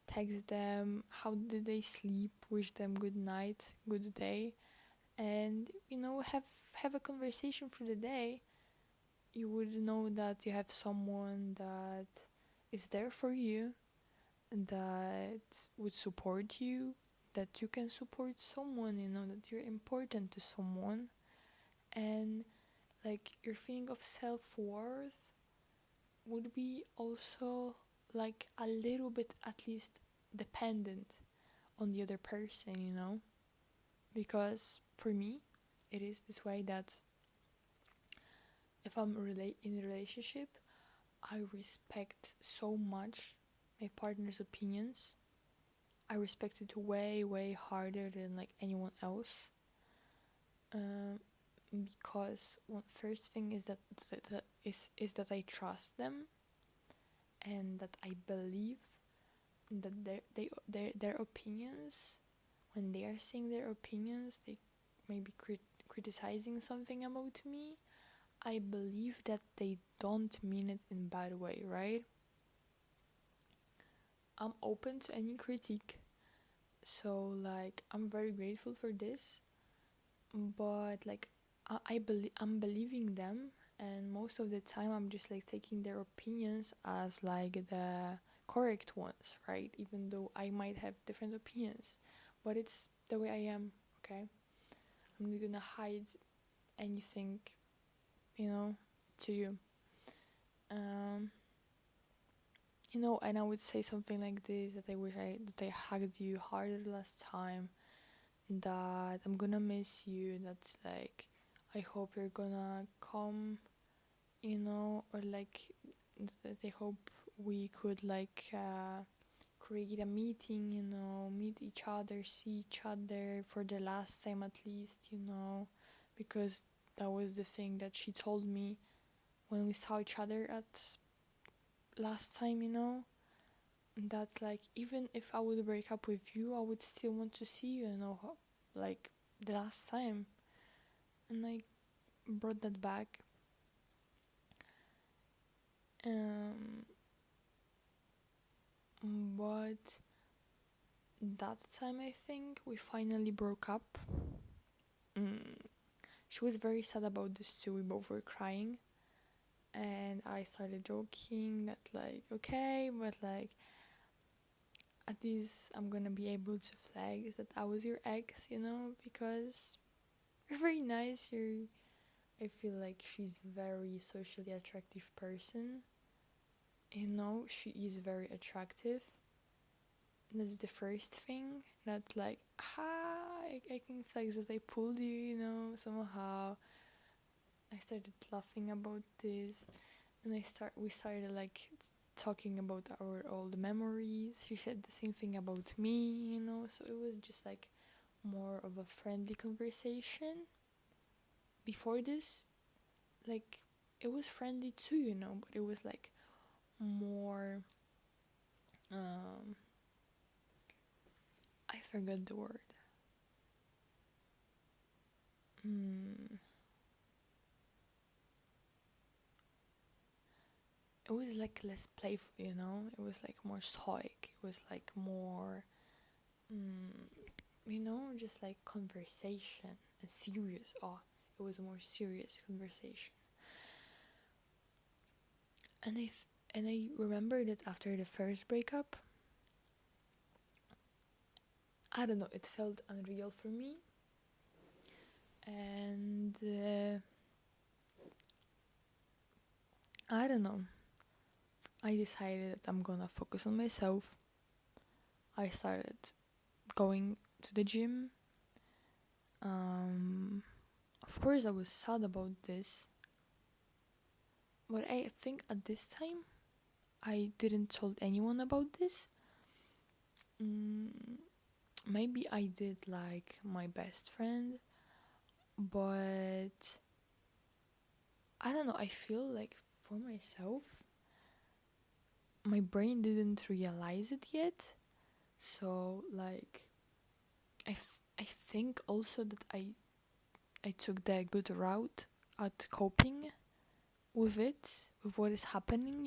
text them how did they sleep, wish them good night, good day, and have a conversation for the day. You would know that you have someone that is there for you, that would support you, that you can support someone, that you're important to someone. and like your feeling of self-worth would be also like a little bit at least dependent on the other person, because for me it is this way that if I'm in a relationship, I respect so much my partner's opinions. I respect it way, way harder than like anyone else. Because one first thing is is that I trust them, and that I believe that their opinions, when they are saying their opinions, they may be criticizing something about me. I believe that they don't mean it in a bad way, right? I'm open to any critique, so like I'm very grateful for this. But like I'm believing them, and most of the time I'm just like taking their opinions as like the correct ones, right? Even though I might have different opinions, but it's the way I am. Okay, I'm not gonna hide anything, to you. um and I would say something like this, that I wish that I hugged you harder last time, that I'm gonna miss you, that's like I hope you're gonna come, or like that I hope we could like create a meeting, meet each other, see each other for the last time at least, because that was the thing that she told me when we saw each other at last time, that's like, even if I would break up with you, I would still want to see you, like the last time. And I brought that back. But that time I think we finally broke up. She was very sad about this too. We both were crying, and I started joking that like, okay, but like at least I'm gonna be able to flag that I was your ex, because you're very nice. I feel like she's very socially attractive person. She is very attractive. That's the first thing. That like, I can flex that I pulled you, somehow. I started laughing about this, and we started like talking about our old memories. She said the same thing about me, so it was just like more of a friendly conversation. Before this, like, it was friendly too, but it was like more I forgot the word. It was like less playful, it was like more stoic, it was like more just like conversation and serious. It was more serious conversation. And I remember that after the first breakup, I don't know, it felt unreal for me. And I don't know, I decided that I'm gonna focus on myself. I started going to the gym. Of course I was sad about this, but I think at this time I didn't told anyone about this. Maybe I did like my best friend, but I don't know, I feel like for myself my brain didn't realize it yet. So like I think also that I took the good route at coping with what is happening,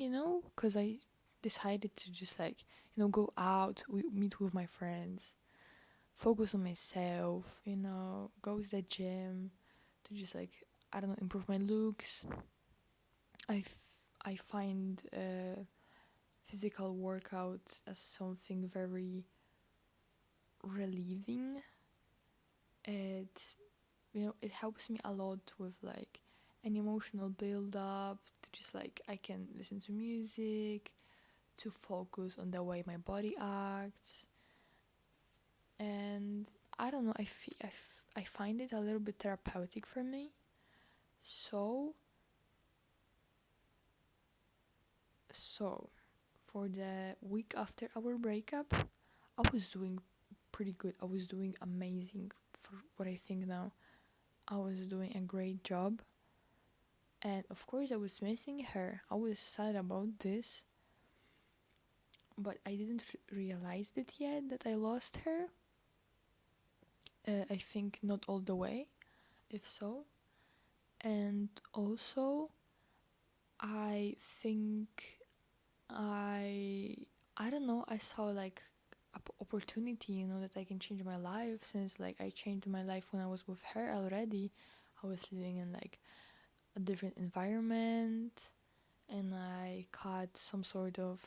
because I decided to just like, go out, meet with my friends, focus on myself, go to the gym to just like, I don't know, improve my looks. I find physical workout as something very relieving. It it helps me a lot with like an emotional build up, to just like I can listen to music, to focus on the way my body acts. And I don't know, I find it a little bit therapeutic for me. So for the week after our breakup, I was doing pretty good. I was doing amazing for what I think now. I was doing a great job. And of course I was missing her. I was sad about this. But I didn't realize it yet that I lost her. I think not all the way, if so. And also, I think I don't know, I saw like opportunity, that I can change my life, since like I changed my life when I was with her already. I was living in like a different environment, and I cut some sort of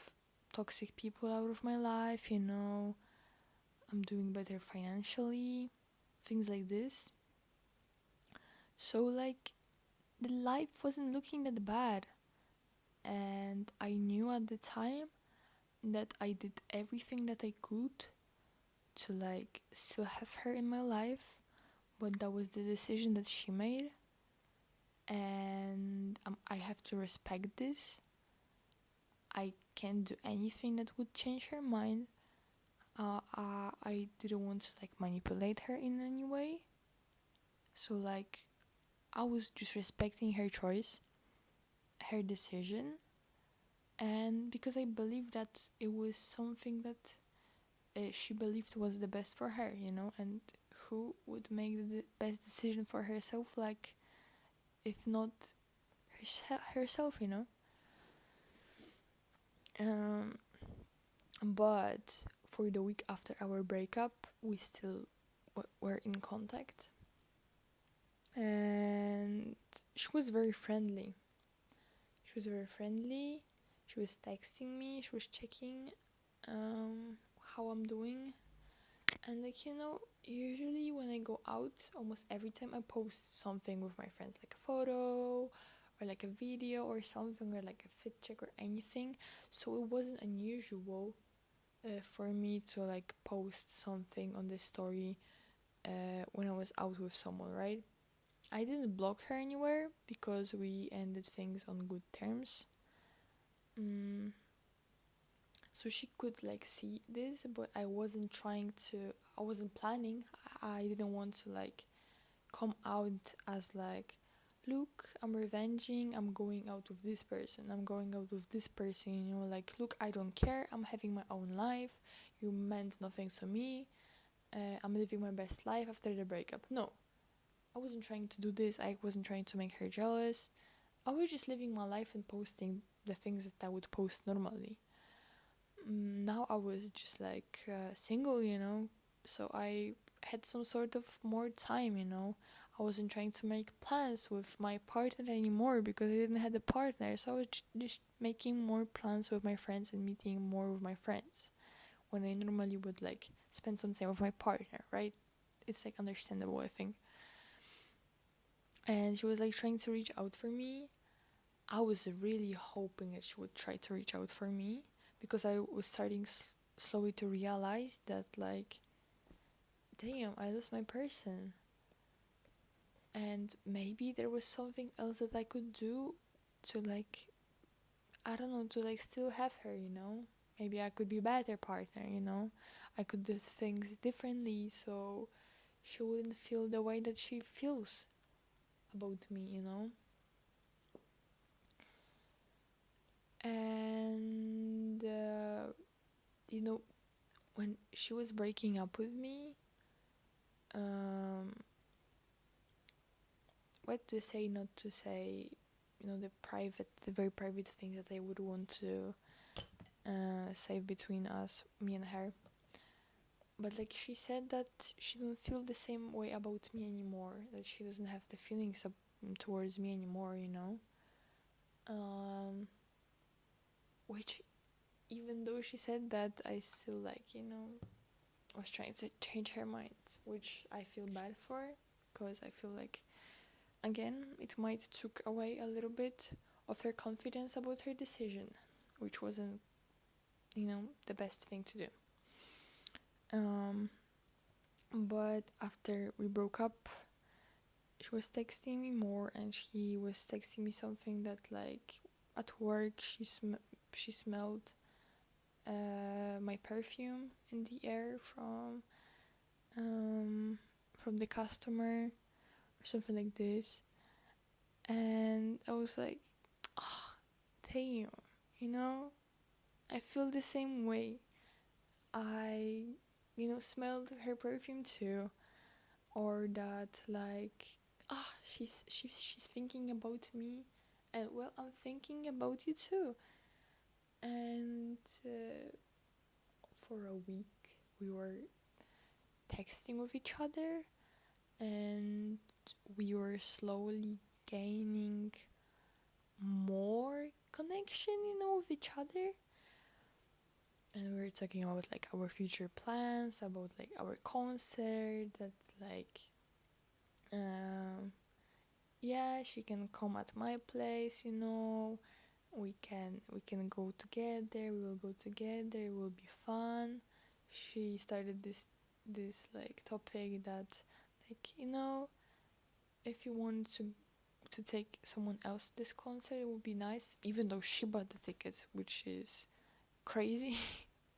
toxic people out of my life, I'm doing better financially, things like this. So like the life wasn't looking that bad, and I knew at the time that I did everything that I could to like still have her in my life, but that was the decision that she made, and I have to respect this. I can't do anything that would change her mind. I didn't want to like manipulate her in any way, so like I was just respecting her choice, her decision, and because I believe that it was something that she believed was the best for her, and who would make the best decision for herself, like, if not herself, But for the week after our breakup, we still were in contact, and she was very friendly. She was texting me, she was checking how I'm doing. And like, usually when I go out, almost every time I post something with my friends, like a photo or like a video or something, or like a fit check or anything. So it wasn't unusual for me to like post something on the story when I was out with someone, right? I didn't block her anywhere because we ended things on good terms. So she could like see this, but I wasn't planning. I didn't want to like come out as like, look, I'm revenging, I'm going out with this person, like, look, I don't care, I'm having my own life, you meant nothing to me, I'm living my best life after the breakup. No, I wasn't trying to do this. I wasn't trying to make her jealous. I was just living my life and posting the things that I would post normally. Now I was just like single, so I had some sort of more time, I wasn't trying to make plans with my partner anymore because I didn't have a partner, so I was just making more plans with my friends and meeting more with my friends when I normally would like spend some time with my partner, right? It's like understandable, I think. And she was like trying to reach out for me. I was really hoping that she would try to reach out for me, because I was starting slowly to realize that like, damn, I lost my person, and maybe there was something else that I could do to like, I don't know, to like still have her, maybe I could be a better partner, I could do things differently so she wouldn't feel the way that she feels about me, And when she was breaking up with me, what to say, not to say, the very private things that I would want to say between us, me and her. But like, she said that she don't feel the same way about me anymore, that she doesn't have the feelings towards me anymore, which, even though she said that, I still like, was trying to change her mind, which I feel bad for, because I feel like, again, it might took away a little bit of her confidence about her decision, which wasn't, the best thing to do. But after we broke up, she was texting me more, and she was texting me something that, like, at work she smelled my perfume in the air from the customer or something like this. And I was like, oh, damn, I feel the same way. I, smelled her perfume too. Or that, like, she's thinking about me, and well, I'm thinking about you too. And for a week we were texting with each other, and we were slowly gaining more connection, with each other. And we were talking about, like, our future plans, about, like, our concert, that, like, yeah, she can come at my place, we can go together, we will go together, it will be fun. She started this like topic that, like, if you want to take someone else to this concert, it would be nice, even though she bought the tickets, which is crazy.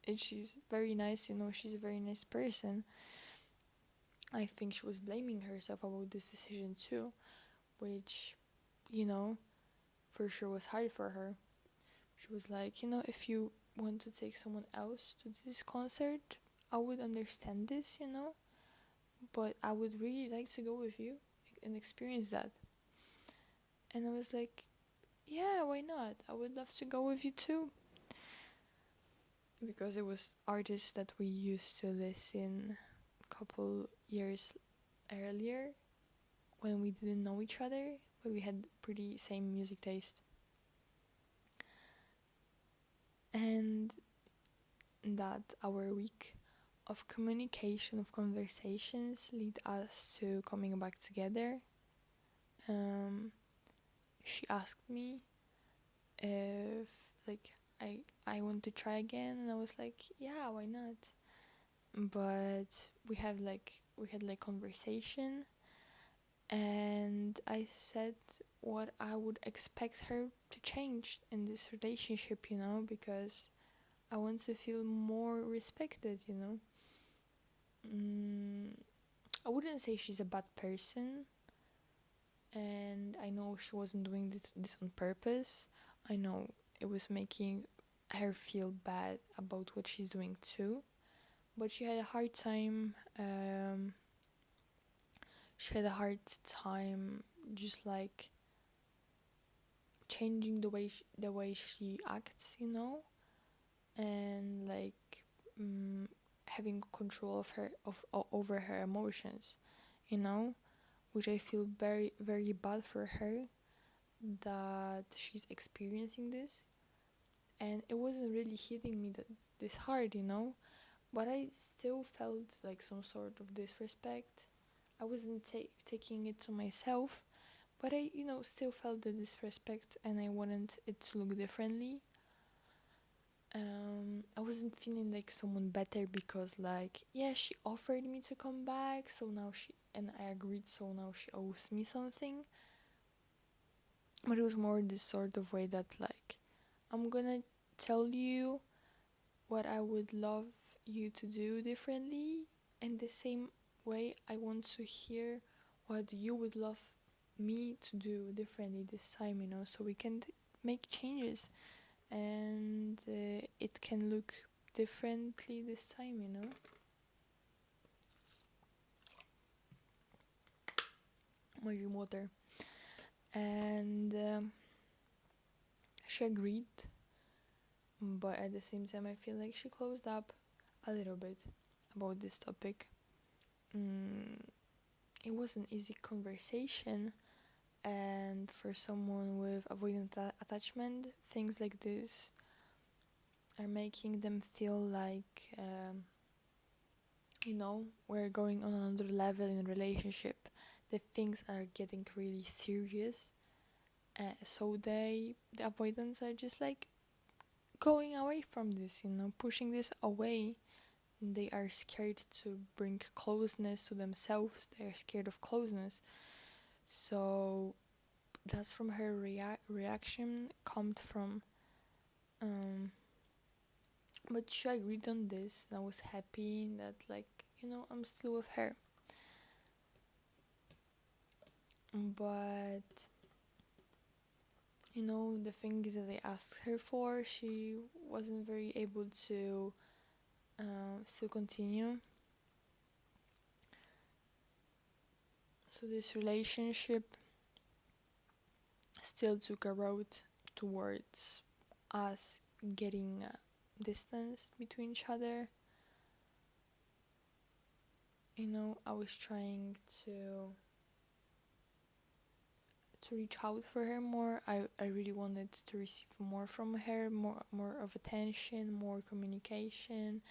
And she's very nice, she's a very nice person. I think she was blaming herself about this decision too, which, for sure was hard for her. She was like, if you want to take someone else to this concert, I would understand this, but I would really like to go with you and experience that. And I was like, yeah, why not? I would love to go with you too. Because it was artists that we used to listen a couple years earlier, when we didn't know each other, but we had pretty same music taste. And that our week of communication, of conversations, lead us to coming back together. She asked me if, like, I want to try again, and I was like, yeah, why not? But we had conversation, and I said what I would expect her to change in this relationship, because I want to feel more respected, I wouldn't say she's a bad person, and I know she wasn't doing this on purpose. I know it was making her feel bad about what she's doing too, but she had a hard time just, like, changing the way she acts, and, like, having control over her emotions, which I feel very, very bad for her that she's experiencing this. And it wasn't really hitting me this hard, but I still felt like some sort of disrespect. I wasn't taking it to myself, but I, still felt the disrespect, and I wanted it to look differently. I wasn't feeling like someone better because, like, yeah, she offered me to come back, so now and I agreed, so now she owes me something. But it was more this sort of way that, like, I'm gonna tell you what I would love you to do differently, and the same way I want to hear what you would love me to do differently this time, so we can make changes, and it can look differently this time, My drink water. And she agreed, but at the same time I feel like she closed up a little bit about this topic. It was an easy conversation, and for someone with avoidant attachment, things like this are making them feel like we're going on another level in a relationship, the things are getting really serious. So the avoidance are just like going away from this, pushing this away. They are scared to bring closeness to themselves. They are scared of closeness. So that's from her reaction come from. But she agreed on this, and I was happy that, like, I'm still with her. But the things that I asked her for, she wasn't very able to still continue. So this relationship still took a road towards us getting distance between each other. I was trying to reach out for her more. I really wanted to receive more from her, more of attention, more communication.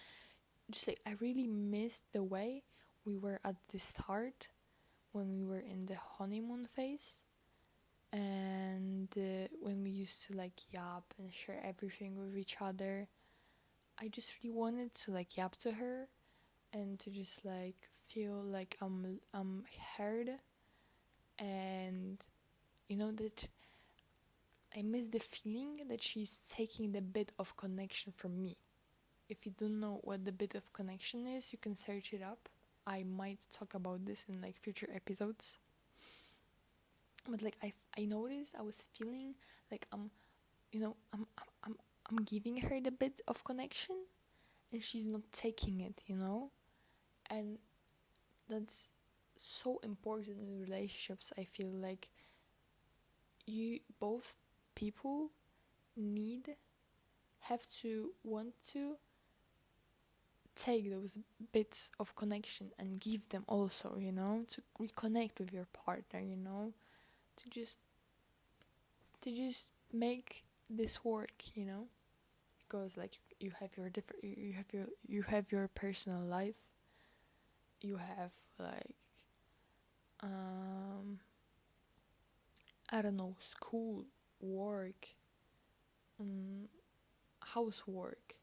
Just like I really missed the way we were at the start when we were in the honeymoon phase, and when we used to like yap and share everything with each other. I just really wanted to like yap to her and to just like feel like I'm heard, and that I miss the feeling that she's taking the bit of connection from me. If you don't know what the bit of connection is, you can search it up. I might talk about this in like future episodes. But like I noticed I was feeling like I'm giving her the bit of connection, and she's not taking it, and that's so important in relationships. I feel like both people have to want to take those bits of connection and give them also, to reconnect with your partner, to just make this work, because like you have your different, you have your personal life, you have like I don't know, school, work, housework,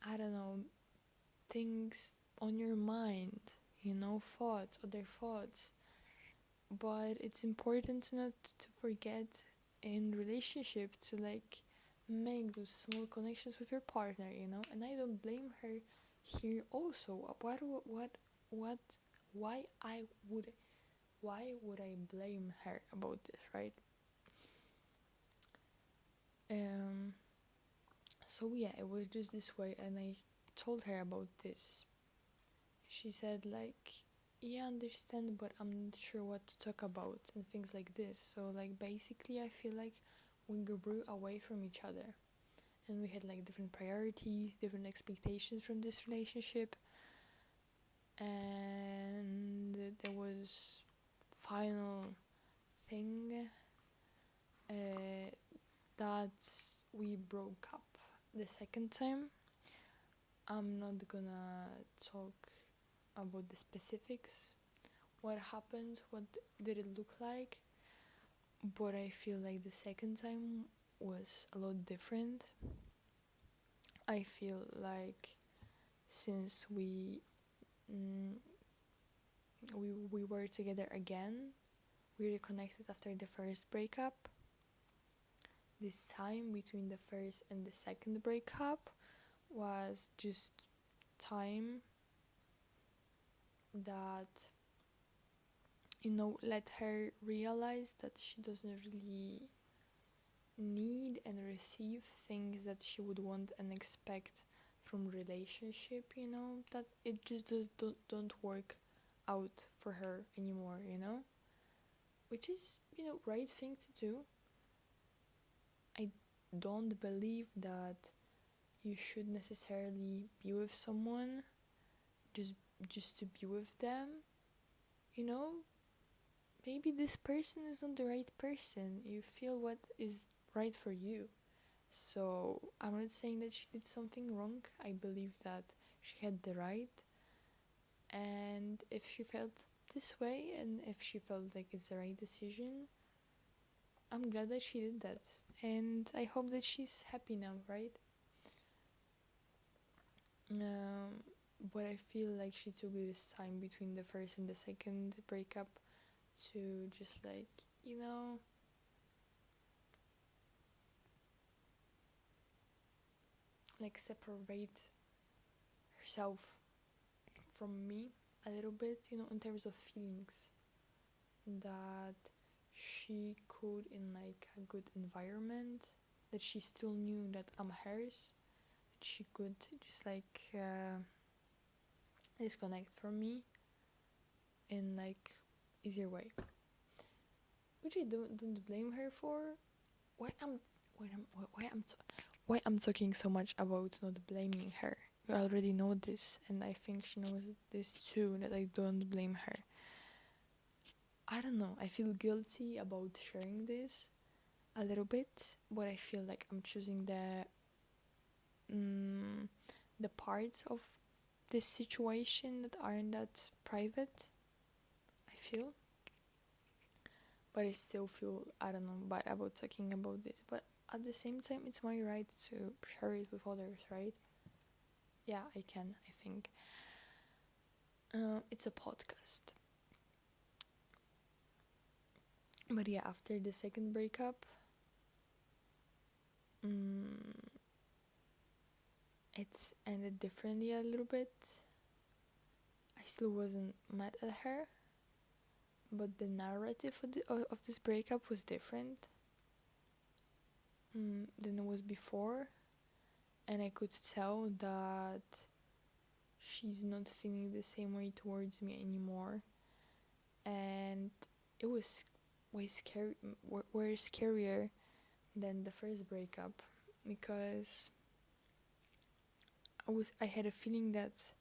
I don't know, things on your mind, thoughts, other thoughts. But it's important not to forget in relationship to like make those small connections with your partner, and I don't blame her here also. Why would I blame her about this, right? So yeah, it was just this way, and I told her about this. She said like, yeah, I understand, but I'm not sure what to talk about and things like this. So like basically I feel like we grew away from each other, and we had like different priorities, different expectations from this relationship, and there was final thing that we broke up the second time. I'm not gonna talk about the specifics, what happened, what did it look like, but I feel like the second time was a lot different. I feel like since we were together again, we reconnected after the first breakup. This time between the first and the second breakup was just time that let her realize that she doesn't really need and receive things that she would want and expect from relationship, that it just don't work out for her anymore, which is, right thing to do. I don't believe that you should necessarily be with someone just to be with them, maybe this person is not the right person. You feel what is right for you. So I'm not saying that she did something wrong. I believe that she had the right, and if she felt this way, and if she felt like it's the right decision, I'm glad that she did that, and I hope that she's happy now, right? But I feel like she took this time between the first and the second breakup to just like, you know, like separate herself from me a little bit, you know, in terms of feelings, that she could, in like a good environment, that she still knew that I'm hers, that she could just like disconnect from me in like easier way, which I don't blame her for. why i'm why I'm why I'm why I'm talking so much about not blaming her. You already know this, and I think she knows this too, that I don't blame her. I don't know, I feel guilty about sharing this a little bit, but I feel like I'm choosing the parts of this situation that aren't that private, I feel. But I still feel, I don't know, bad about talking about this. But at the same time, it's my right to share it with others, right? Yeah, I can, I think. It's a podcast. But yeah, after the second breakup, it ended differently a little bit. I still wasn't mad at her, but the narrative of this breakup was different than it was before, and I could tell that she's not feeling the same way towards me anymore, and it was way scarier than the first breakup, because I had a feeling that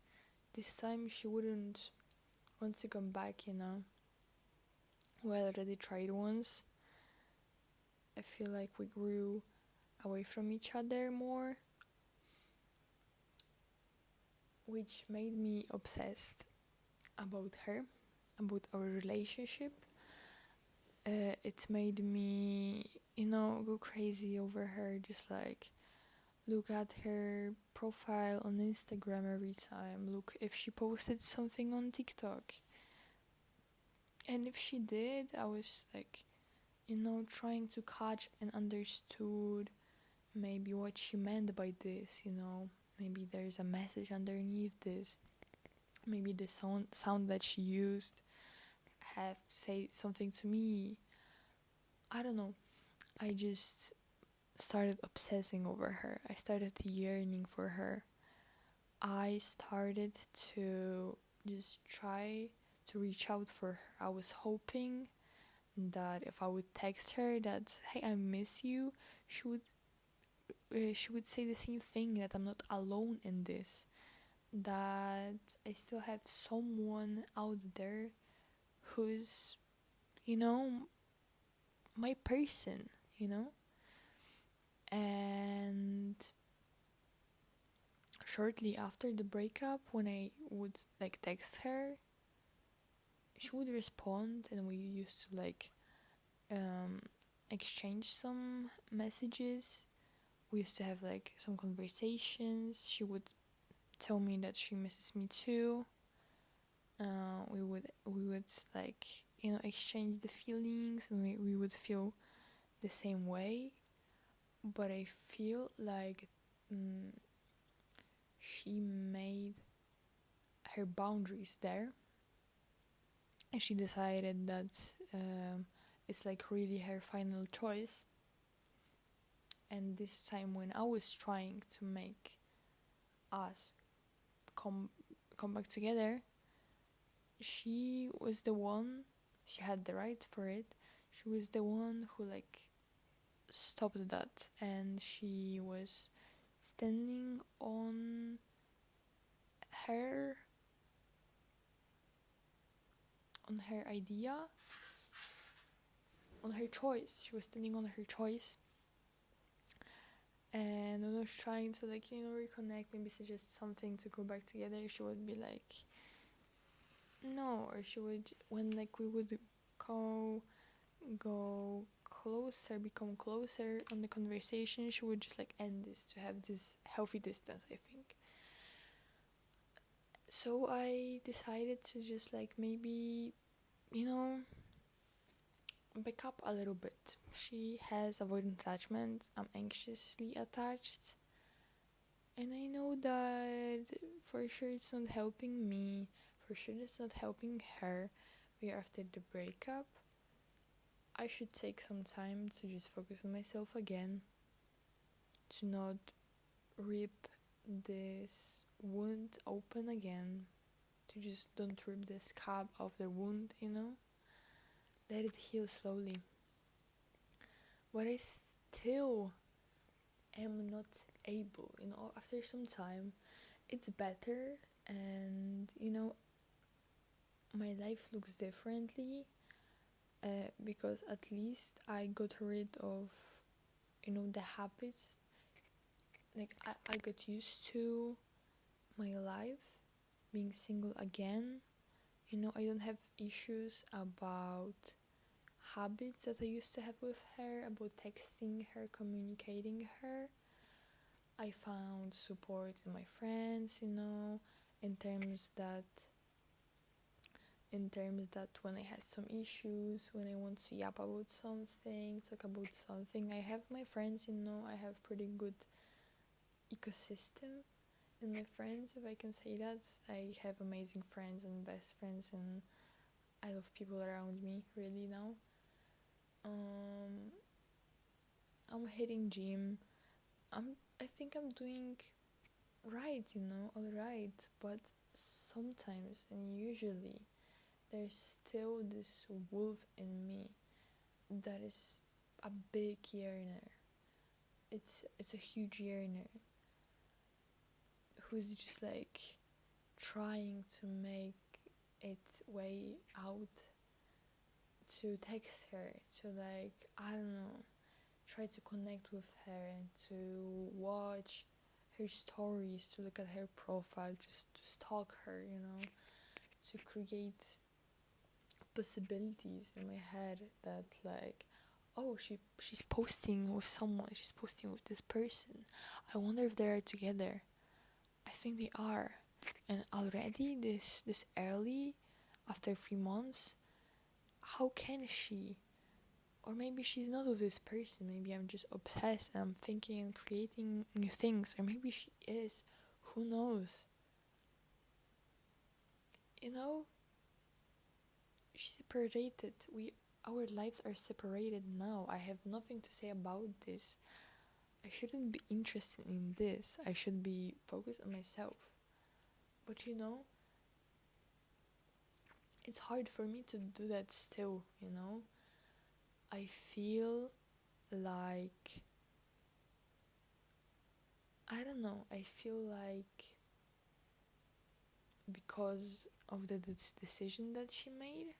this time she wouldn't want to come back, you know. We already tried once. I feel like we grew away from each other more, which made me obsessed about her, about our relationship. It made me, you know, go crazy over her, just like look at her profile on Instagram every time, look if she posted something on TikTok. And if she did, I was like, you know, trying to catch and understood maybe what she meant by this, you know. Maybe there's a message underneath this. Maybe the sound that she used had to say something to me. I don't know. I just started obsessing over her. I started yearning for her. I started to just try to reach out for her. I was hoping that if I would text her that, hey, I miss you, she would say the same thing, that I'm not alone in this, that I still have someone out there who's, you know, my person, you know. And shortly after the breakup, when I would like text her, she would respond, and we used to like exchange some messages. We used to have like some conversations. She would tell me that she misses me too. We would like, you know, exchange the feelings, and we would feel the same way. But I feel like she made her boundaries there, and she decided that it's like really her final choice. And this time, when I was trying to make us come back together, she was the one, she had the right for it, she was the one who like stopped that, and she was standing on her idea, on her choice. She was standing on her choice, and when I was trying to like, you know, reconnect, maybe suggest something to go back together, she would be like, no, or she would, when like we would go go closer, become closer on the conversation, she would just like end this to have this healthy distance, I think. So I decided to just like maybe, you know, back up a little bit. She has avoidant attachment, I'm anxiously attached, and I know that for sure it's not helping me, for sure it's not helping her. We are after the breakup. I should take some time to just focus on myself again, to not rip this wound open again, to just don't rip the scab of the wound, you know? Let it heal slowly. But I still am not able, you know, after some time, it's better, and, you know, my life looks differently, because at least I got rid of, you know, the habits. Like, I got used to my life being single again. You know, I don't have issues about habits that I used to have with her, about texting her, communicating her. I found support in my friends, you know, in terms that when I had some issues, when I want to yap about something, talk about something, I have my friends, you know, I have pretty good ecosystem in my friends, if I can say that. I have amazing friends and best friends, and I love people around me really now. I'm hitting gym. I think I'm doing right, you know, alright, but sometimes and usually there's still this wolf in me that is a big yearner. It's a huge yearner who's just like trying to make its way out, to text her, to like, I don't know, try to connect with her, and to watch her stories, to look at her profile, just to stalk her, you know, to create possibilities in my head that like, oh, she's posting with someone, she's posting with this person, I wonder if they are together. I think they are. And already this early, after 3 months, how can she? Or maybe she's not with this person, maybe I'm just obsessed and I'm thinking and creating new things, or maybe she is, who knows? You know, she's separated. Our lives are separated now. I have nothing to say about this. I shouldn't be interested in this. I should be focused on myself. But you know, it's hard for me to do that still, you know? I feel like, I don't know, I feel like because of the decision that she made,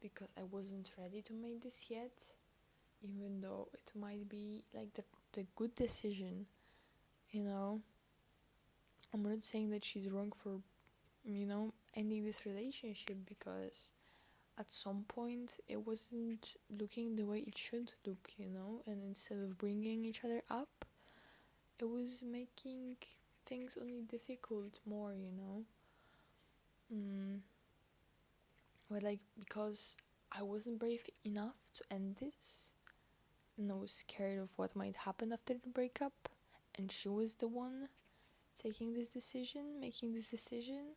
because I wasn't ready to make this yet, even though it might be like the good decision, you know? I'm not saying that she's wrong for, you know, ending this relationship, because at some point it wasn't looking the way it should look, you know, and instead of bringing each other up, it was making things only difficult more, you know. But like, because I wasn't brave enough to end this, and I was scared of what might happen after the breakup, and she was the one taking this decision, making this decision,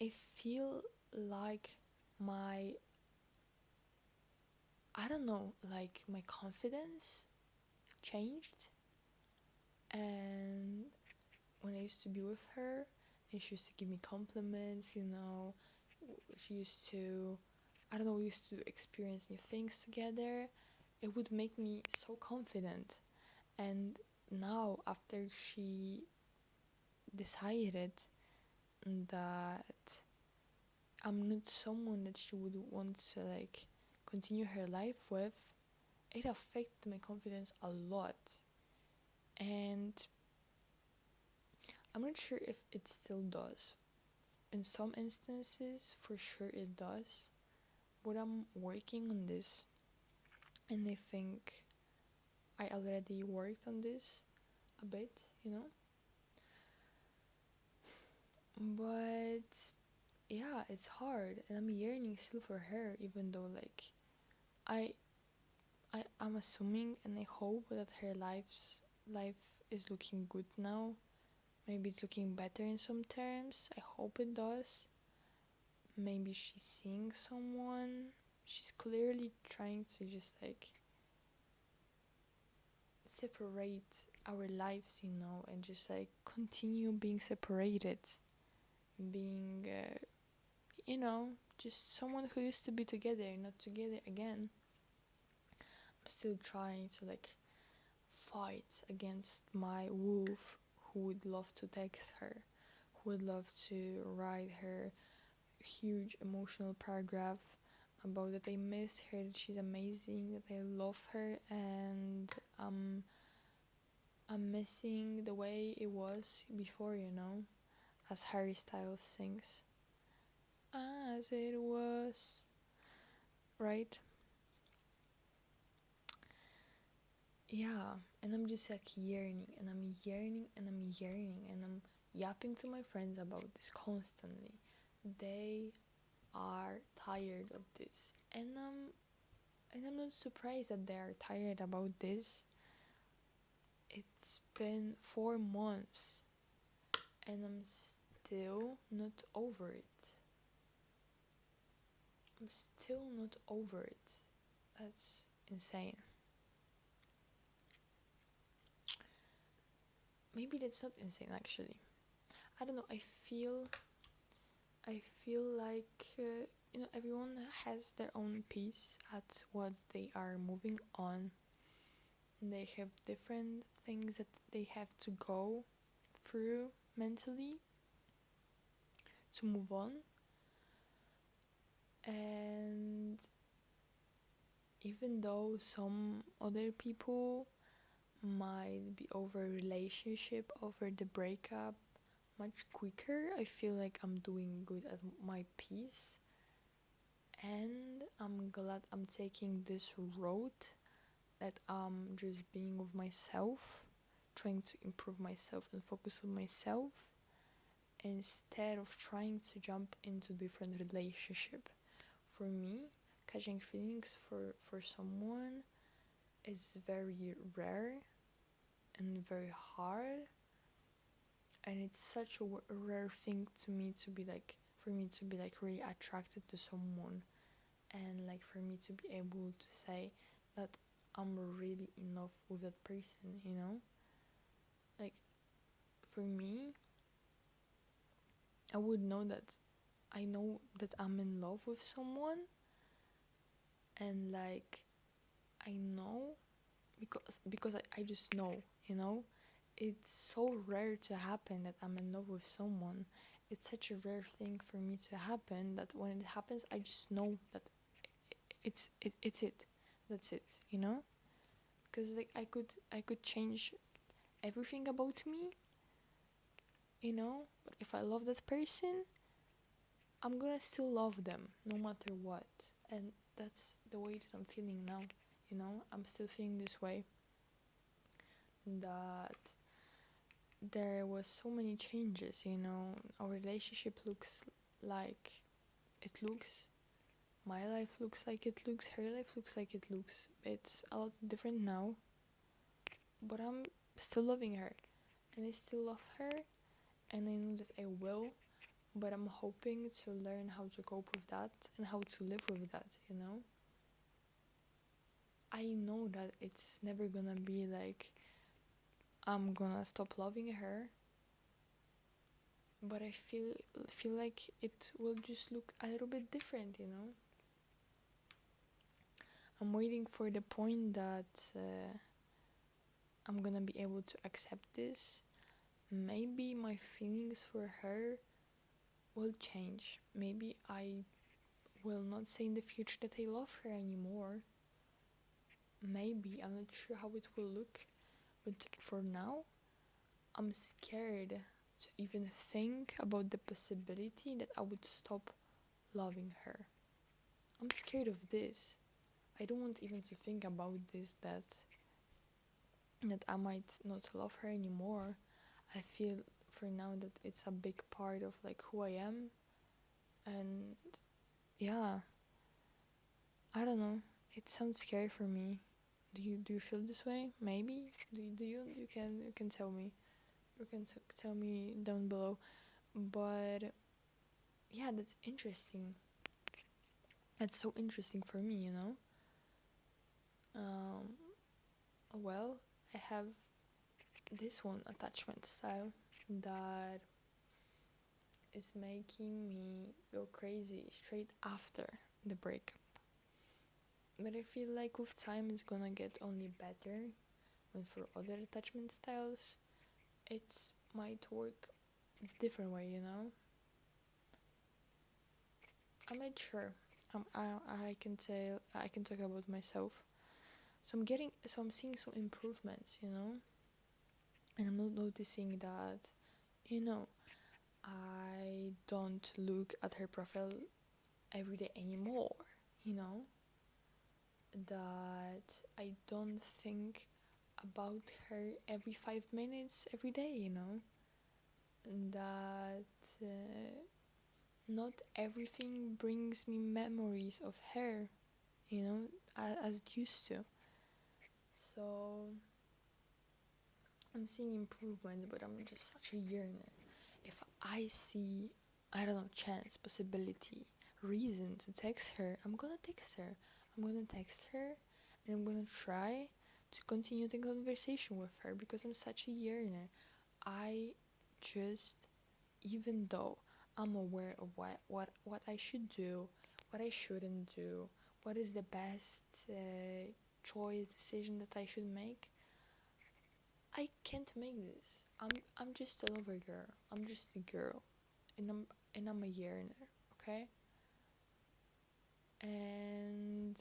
I feel like I don't know, like my confidence changed. And when I used to be with her, and she used to give me compliments, you know, she used to, I don't know, we used to experience new things together, it would make me so confident. And now, after she decided that I'm not someone that she would want to like continue her life with, it affected my confidence a lot. And I'm not sure if it still does. in some instances, for sure it does. But I'm working on this, and I think I already worked on this a bit, But yeah, it's hard, and I'm yearning still for her, even though like I I'm assuming and I hope that her life is looking good now. Maybe it's looking better in some terms. I hope it does. Maybe she's seeing someone. She's clearly trying to just like separate our lives, and just like continue being separated. Being, just someone who used to be together, not together again. I'm still trying to like fight against my wolf who would love to text her, who would love to write her huge emotional paragraph about that I miss her, that she's amazing, that I love her, and I'm missing the way it was before, as Harry Styles sings. As it was, right? Yeah, and I'm just like yearning, and I'm yearning, and I'm yearning, and I'm yapping to my friends about this constantly. They are tired of this, and I'm not surprised that they are tired about this. It's been 4 months, and I'm still not over it. I'm still not over it. That's insane. Maybe that's not insane, actually. I don't know. I feel like everyone has their own piece at what they are moving on. They have different things that they have to go through mentally to move on. And even though some other people might be over relationship, over the breakup much quicker, I feel like I'm doing good at my piece, and I'm glad I'm taking this road, that I'm just being with myself, trying to improve myself and focus on myself, instead of trying to jump into different relationship. For me, catching feelings for someone is very rare and very hard, and it's such a rare thing to me to be like, for me to be like really attracted to someone, and like for me to be able to say that I'm really in love with that person, like for me, I would know that I know that I'm in love with someone, and like I know because I just know, it's so rare to happen that I'm in love with someone. It's such a rare thing for me to happen that when it happens, I just know that it's it. That's it, because like I could change everything about me, but if I love that person, I'm gonna still love them no matter what. And that's the way that I'm feeling now, I'm still feeling this way, that there was so many changes, our relationship looks like it looks, my life looks like it looks, her life looks like it looks. It's a lot different now, but I'm still loving her, and I still love her, and I know that I will, but I'm hoping to learn how to cope with that and how to live with that, I know that it's never gonna be like I'm gonna stop loving her, but I feel like it will just look a little bit different, I'm waiting for the point that I'm gonna be able to accept this. Maybe my feelings for her will change. Maybe I will not say in the future that I love her anymore. Maybe, I'm not sure how it will look, but for now, I'm scared to even think about the possibility that I would stop loving her. I'm scared of this. I don't want even to think about this, that I might not love her anymore. I feel for now that it's a big part of like who I am, and yeah, I don't know. It sounds scary for me. Do you feel this way? Maybe. You can tell me. You can tell me down below. But yeah, that's interesting. That's so interesting for me, you know. Um, well, I have this one attachment style that is making me go crazy straight after the breakup. But I feel like with time it's gonna get only better. When for other attachment styles, it might work different way, you know. I'm not sure. I can tell. I can talk about myself. So I'm seeing some improvements, you know, and I'm not noticing that, you know, I don't look at her profile every day anymore, you know, that I don't think about her every 5 minutes every day, you know, that not everything brings me memories of her, you know, as it used to. So I'm seeing improvements, but I'm just such a yearner. If I see, I don't know, chance, possibility, reason to text her, I'm gonna text her. I'm gonna text her, and I'm gonna try to continue the conversation with her because I'm such a yearner. I just, even though I'm aware of what I should do, what I shouldn't do, what is the best choice decision that I should make, I can't make this. I'm just a lover girl. I'm just a girl, and I'm a yearner. Okay, and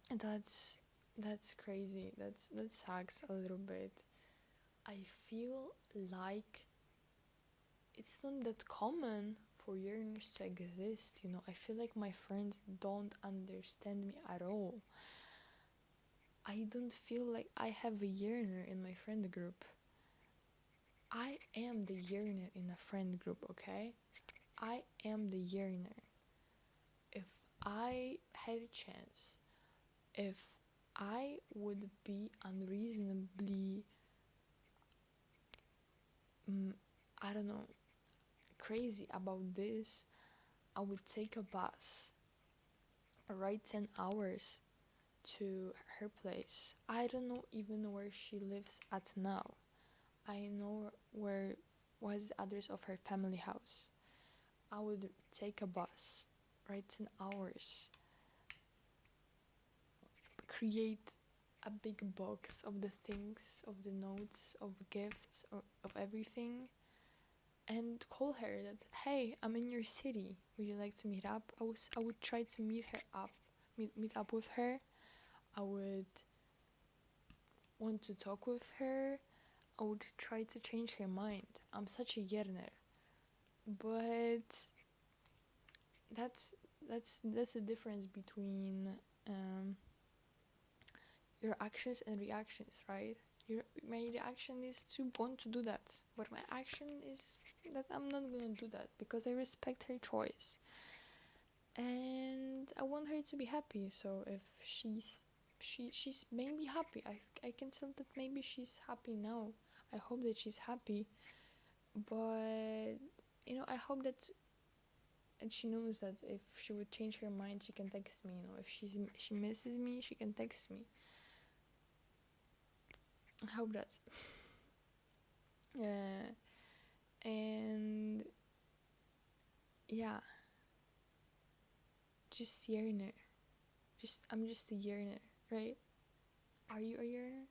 that's crazy. That sucks a little bit. I feel like it's not that common for yearners to exist. You know, I feel like my friends don't understand me at all. I don't feel like I have a yearner in my friend group. I am the yearner in a friend group, okay? I am the yearner. If I had a chance, if I would be unreasonably, I don't know, crazy about this, I would take a bus, ride 10 hours to her place. I don't know even where she lives at now. I know where was the address of her family house. I would take a bus, ride 10 hours, create a big box of the things, of the notes, of gifts, of everything, and call her that, hey, I'm in your city. Would you like to meet up? I would try to meet up with her. I would want to talk with her. I would try to change her mind. I'm such a yearner. But that's the difference between your actions and reactions, right? My reaction is to want to do that, but my action is that I'm not gonna do that because I respect her choice and I want her to be happy. So if she's maybe happy, I can tell that maybe she's happy now. I hope that she's happy, but you know, I hope that, and she knows that if she would change her mind, she can text me. You know, if she misses me, she can text me. I hope that. And yeah, just yearner. I'm just a yearner, right? Are you a yearner?